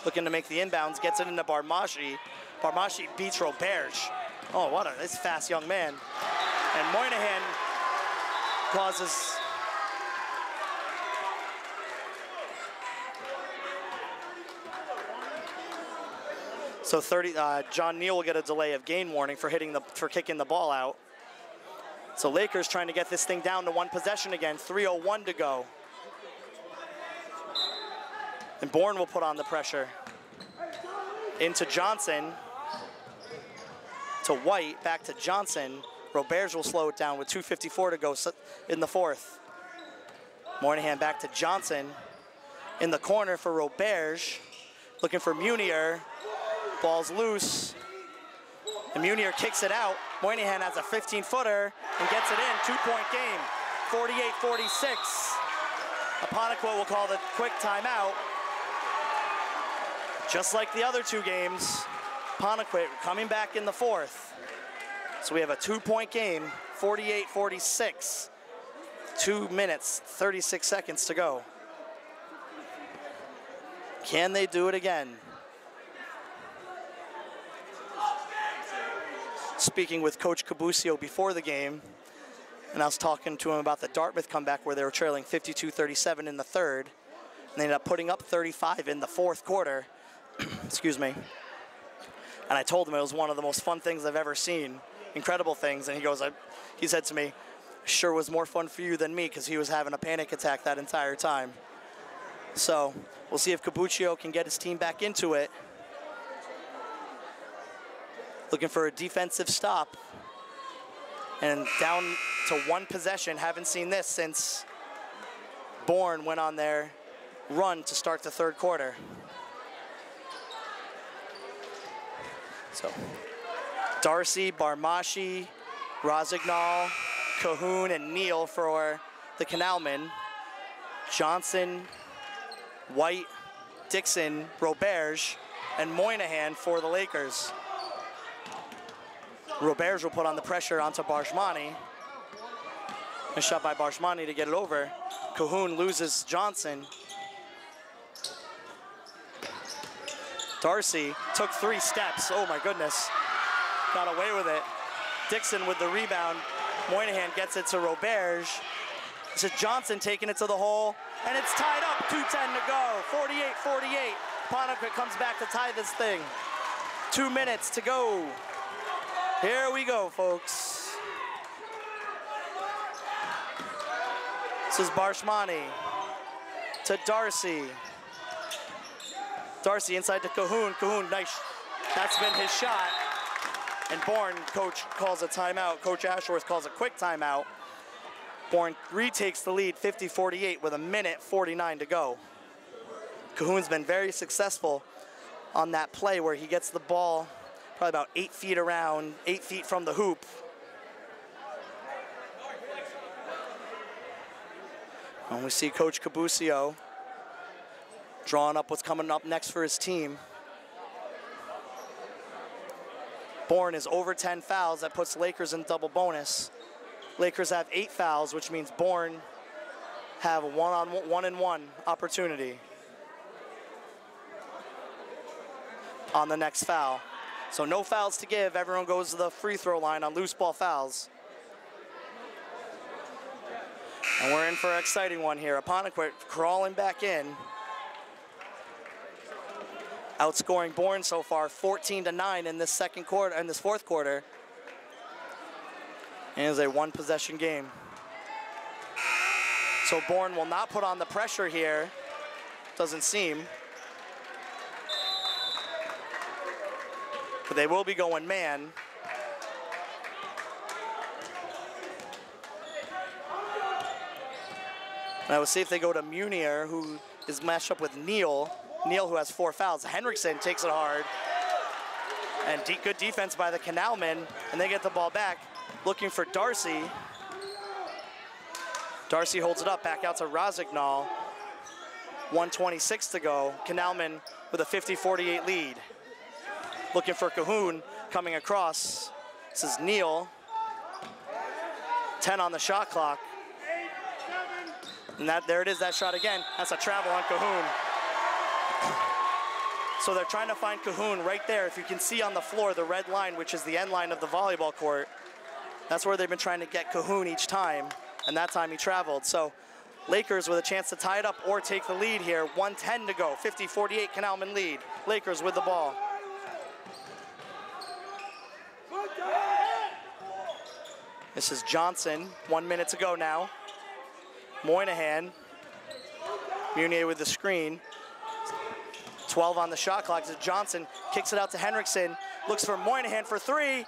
Looking to make the inbounds, gets it into Barmashi. Barmashi beats Roberge. Oh, what a this fast young man. And Moynihan causes so John Neal will get a delay of game warning for kicking the ball out. So Lakers trying to get this thing down to 1 possession again, 3:01 to go. And Bourne will put on the pressure. Into Johnson. To White, back to Johnson. Roberge will slow it down with 2:54 to go in the 4th. Moynihan back to Johnson. In the corner for Roberge. Looking for Munier. Ball's loose. And Munier kicks it out. Moynihan has a 15-footer and gets it in. 2-point game, 48-46. Apponequet will call the quick timeout. Just like the other 2 games, Apponequet coming back in the 4th. So we have a 2-point game, 48-46. 2 minutes, 36 seconds to go. Can they do it again? Speaking with Coach Cabusio before the game, and I was talking to him about the Dartmouth comeback where they were trailing 52-37 in the 3rd, and they ended up putting up 35 in the 4th quarter. Excuse me. And I told him it was one of the most fun things I've ever seen, incredible things, and he said to me, sure was more fun for you than me, because he was having a panic attack that entire time. So we'll see if Cabusio can get his team back into it. Looking for a defensive stop. And down to 1 possession. Haven't seen this since Bourne went on their run to start the 3rd quarter. So Darcy, Barmashi, Rosignol, Cahoon, and Neal for the Canalmen. Johnson, White, Dixon, Roberge, and Moynihan for the Lakers. Roberge will put on the pressure onto Barshmani. A shot by Barshmani to get it over. Cahoon loses Johnson. Darcy took 3 steps. Oh my goodness. Got away with it. Dixon with the rebound. Moynihan gets it to Roberge. This is Johnson taking it to the hole. And it's tied up, 2:10 to go. 48-48. Apponequet comes back to tie this thing. 2 minutes to go. Here we go, folks. This is Barshmani to Darcy. Darcy inside to Cahoon. Cahoon, nice. That's been his shot. And Bourne, coach calls a timeout. Coach Ashworth calls a quick timeout. Bourne retakes the lead 50-48 with 1:49 to go. Cahoon's been very successful on that play where he gets the ball probably about 8 feet around, 8 feet from the hoop. And we see Coach Cabusio drawing up what's coming up next for his team. Bourne is over 10 fouls. That puts Lakers in double bonus. Lakers have 8 fouls, which means Bourne have a one-on-one opportunity on the next foul. So no fouls to give. Everyone goes to the free throw line on loose ball fouls. And we're in for an exciting one here. Apponequet crawling back in. Outscoring Bourne so far 14-9 in this second quarter, in this fourth quarter. And it is a one-possession game. So Bourne will not put on the pressure here. Doesn't seem. But they will be going man. And I will see if they go to Munier, who is matched up with Neal. Neal, who has 4 fouls. Henriksen takes it hard. And good defense by the Canalmen. And they get the ball back, looking for Darcy. Darcy holds it up, back out to Rosignol. 1:26 to go. Canalmen with a 50-48 lead. Looking for Cahoon, coming across. This is Neal. 10 on the shot clock. And there it is, that shot again. That's a travel on Cahoon. So they're trying to find Cahoon right there. If you can see on the floor, the red line, which is the end line of the volleyball court, that's where they've been trying to get Cahoon each time, and that time he traveled. So Lakers with a chance to tie it up or take the lead here. 1:10 to go, 50-48 Canalmen lead. Lakers with the ball. This is Johnson, 1 minute to go now. Moynihan, Munier with the screen. 12 on the shot clock. This is Johnson, kicks it out to Henriksen, looks for Moynihan for 3,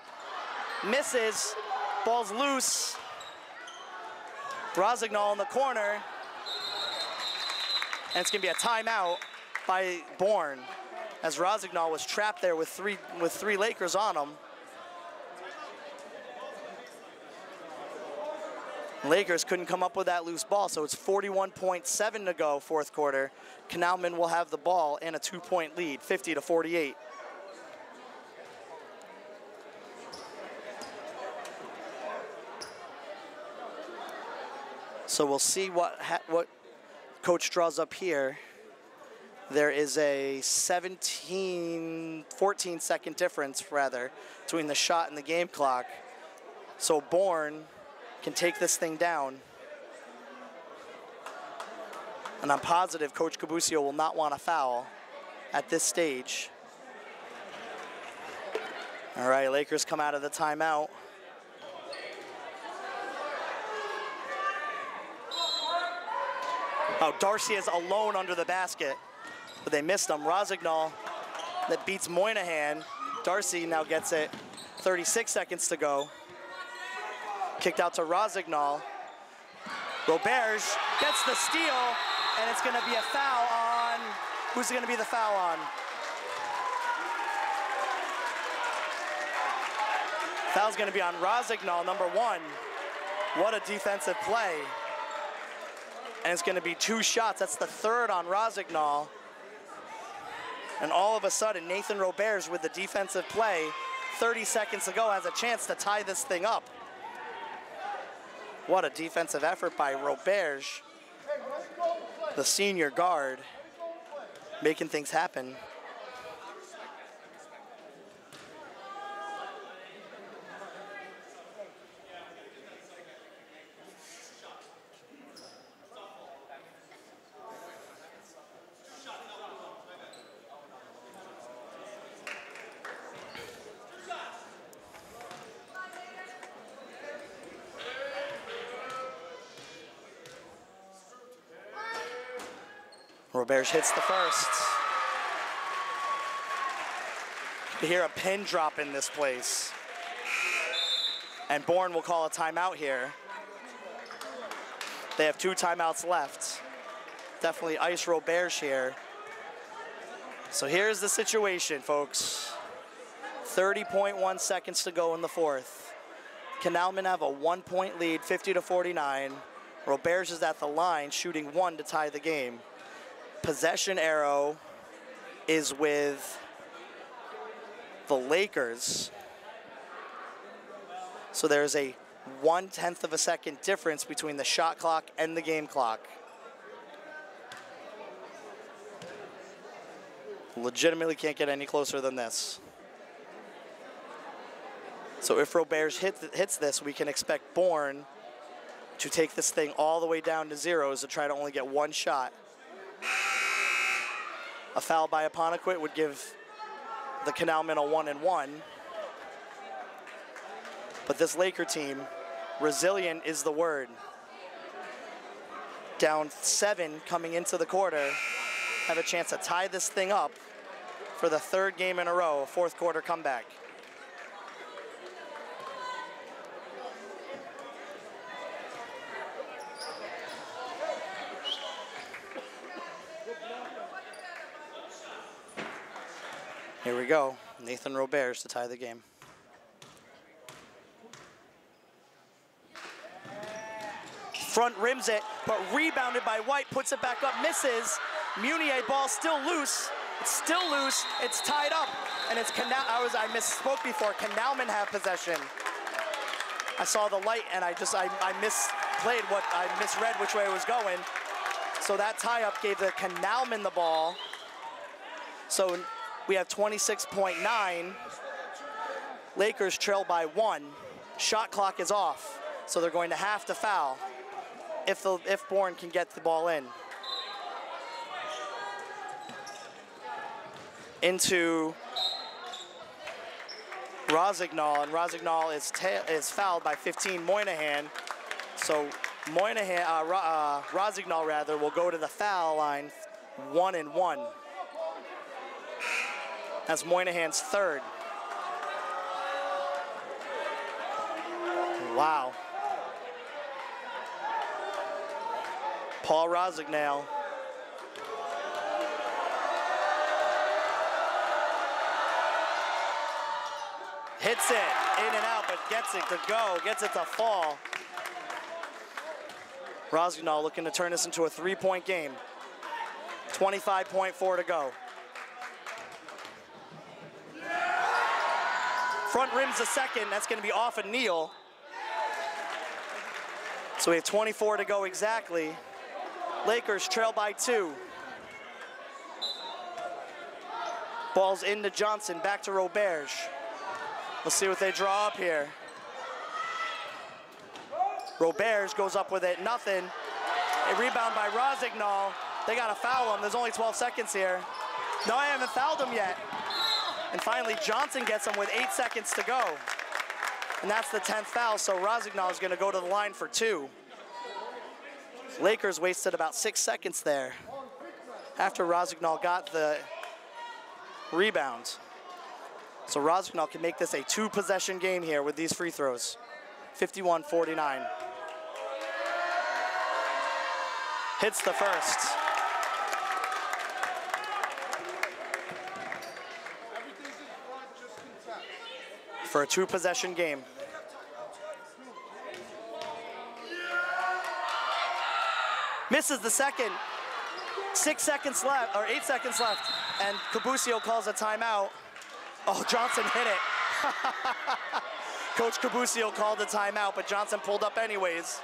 misses, ball's loose. Rosignol in the corner, and it's gonna be a timeout by Bourne, as Rosignol was trapped there with three Lakers on him. Lakers couldn't come up with that loose ball, so it's 41.7 to go, fourth quarter. Canalmen will have the ball and a 2-point lead, 50-48. So we'll see what coach draws up here. There is a 14 second difference, rather, between the shot and the game clock. So Bourne can take this thing down. And I'm positive Coach Cabusio will not want a foul at this stage. All right, Lakers come out of the timeout. Oh, Darcy is alone under the basket, but they missed him. Rosignol that beats Moynihan. Darcy now gets it, 36 seconds to go. Kicked out to Rosignol. Roberge gets the steal, and it's gonna be a foul on, who's it gonna be the foul on? Foul's gonna be on Rosignol, number 1. What a defensive play. And it's gonna be 2 shots. That's the 3rd on Rosignol. And all of a sudden, Nathan Roberge with the defensive play, 30 seconds to go, has a chance to tie this thing up. What a defensive effort by Roberge, the senior guard, making things happen. Roberge hits the first. You hear a pin drop in this place. And Bourne will call a timeout here. They have 2 timeouts left. Definitely ice Roberge here. So here's the situation, folks. 30.1 seconds to go in the fourth. Canalmen have a 1-point lead, 50-49. Roberge is at the line, shooting 1 to tie the game. Possession arrow is with the Lakers. So there's a 1/10 of a second difference between the shot clock and the game clock. Legitimately can't get any closer than this. So if Roberge hits this, we can expect Bourne to take this thing all the way down to zeros to try to only get 1 shot. A foul by Apponequet would give the Canalmen a 1-and-1. But this Laker team, resilient is the word. Down 7 coming into the quarter, have a chance to tie this thing up for the 3rd game in a row, a 4th quarter comeback. Here we go, Nathan Roberge to tie the game. Front rims it, but rebounded by White, puts it back up, misses. Munier ball still loose. It's still loose. It's tied up, and it's I misspoke before. Canalmen have possession. I saw the light, and I misplayed what I misread which way it was going. So that tie-up gave the Canalmen the ball. So we have 26.9. Lakers trail by 1. Shot clock is off, so they're going to have to foul if Bourne can get the ball in. Into Rosignol, and Rosignol is fouled by 15 Moynihan. So Rosignol rather will go to the foul line, 1-and-1. That's Moynihan's 3rd. Wow. Paul Rosignol. Hits it, in and out, but gets it to go, gets it to fall. Rosignol looking to turn this into a 3-point game. 25.4 to go. Front rim's the second, that's gonna be off a kneel. So we have 24 to go exactly. Lakers trail by 2. Ball's into Johnson, back to Roberge. Let's see what they draw up here. Roberge goes up with it, nothing. A rebound by Rosignol. They gotta foul him, there's only 12 seconds here. No, I haven't fouled him yet. And finally, Johnson gets him with 8 seconds to go. And that's the 10th foul, so Rosignol is gonna go to the line for 2. Lakers wasted about 6 seconds there after Rosignol got the rebound. So Rosignol can make this a 2-possession game here with these free throws. 51-49. Hits the first. For a 2-possession game. Misses the second. 6 seconds left, or 8 seconds left, and Cabusio calls a timeout. Oh, Johnson hit it. Coach Cabusio called a timeout, but Johnson pulled up anyways.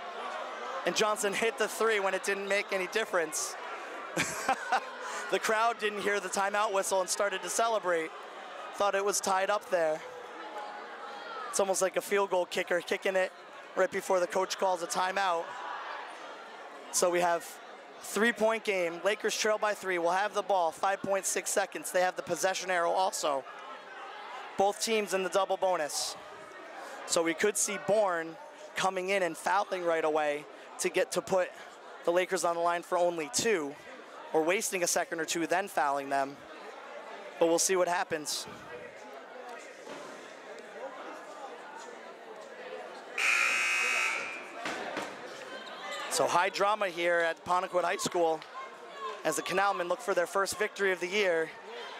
And Johnson hit the 3 when it didn't make any difference. The crowd didn't hear the timeout whistle and started to celebrate. Thought it was tied up there. It's almost like a field goal kicker kicking it right before the coach calls a timeout. So we have 3-point game. Lakers trail by 3. We'll have the ball, 5.6 seconds. They have the possession arrow also. Both teams in the double bonus. So we could see Bourne coming in and fouling right away to put the Lakers on the line for only 2, or wasting a second or 2, then fouling them. But we'll see what happens. So high drama here at Pontotoc High School as the Canalmen look for their first victory of the year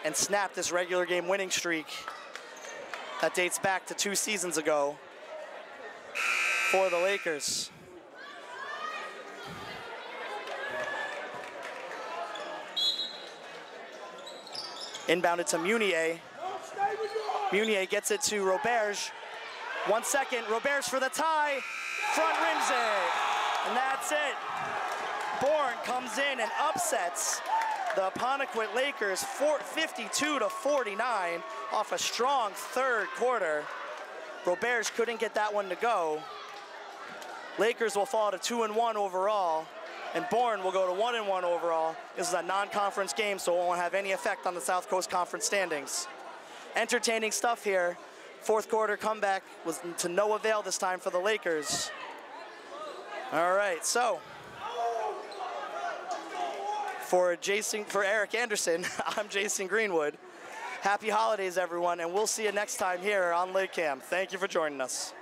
and snap this regular game winning streak that dates back to 2 seasons ago for the Lakers. Inbounded to Munier. Munier gets it to Roberge. 1 second, Roberge for the tie. Front rims it, and that's it. Bourne comes in and upsets the Pontotoc Lakers 52-49 off a strong third quarter. Roberge couldn't get that one to go. Lakers will fall to 2-1 overall, and Bourne will go to 1-1 overall. This is a non-conference game, so it won't have any effect on the South Coast Conference standings. Entertaining stuff here. Fourth quarter comeback was to no avail this time for the Lakers. All right, so for Eric Anderson, I'm Jason Greenwood. Happy holidays, everyone, and we'll see you next time here on Lake Cam. Thank you for joining us.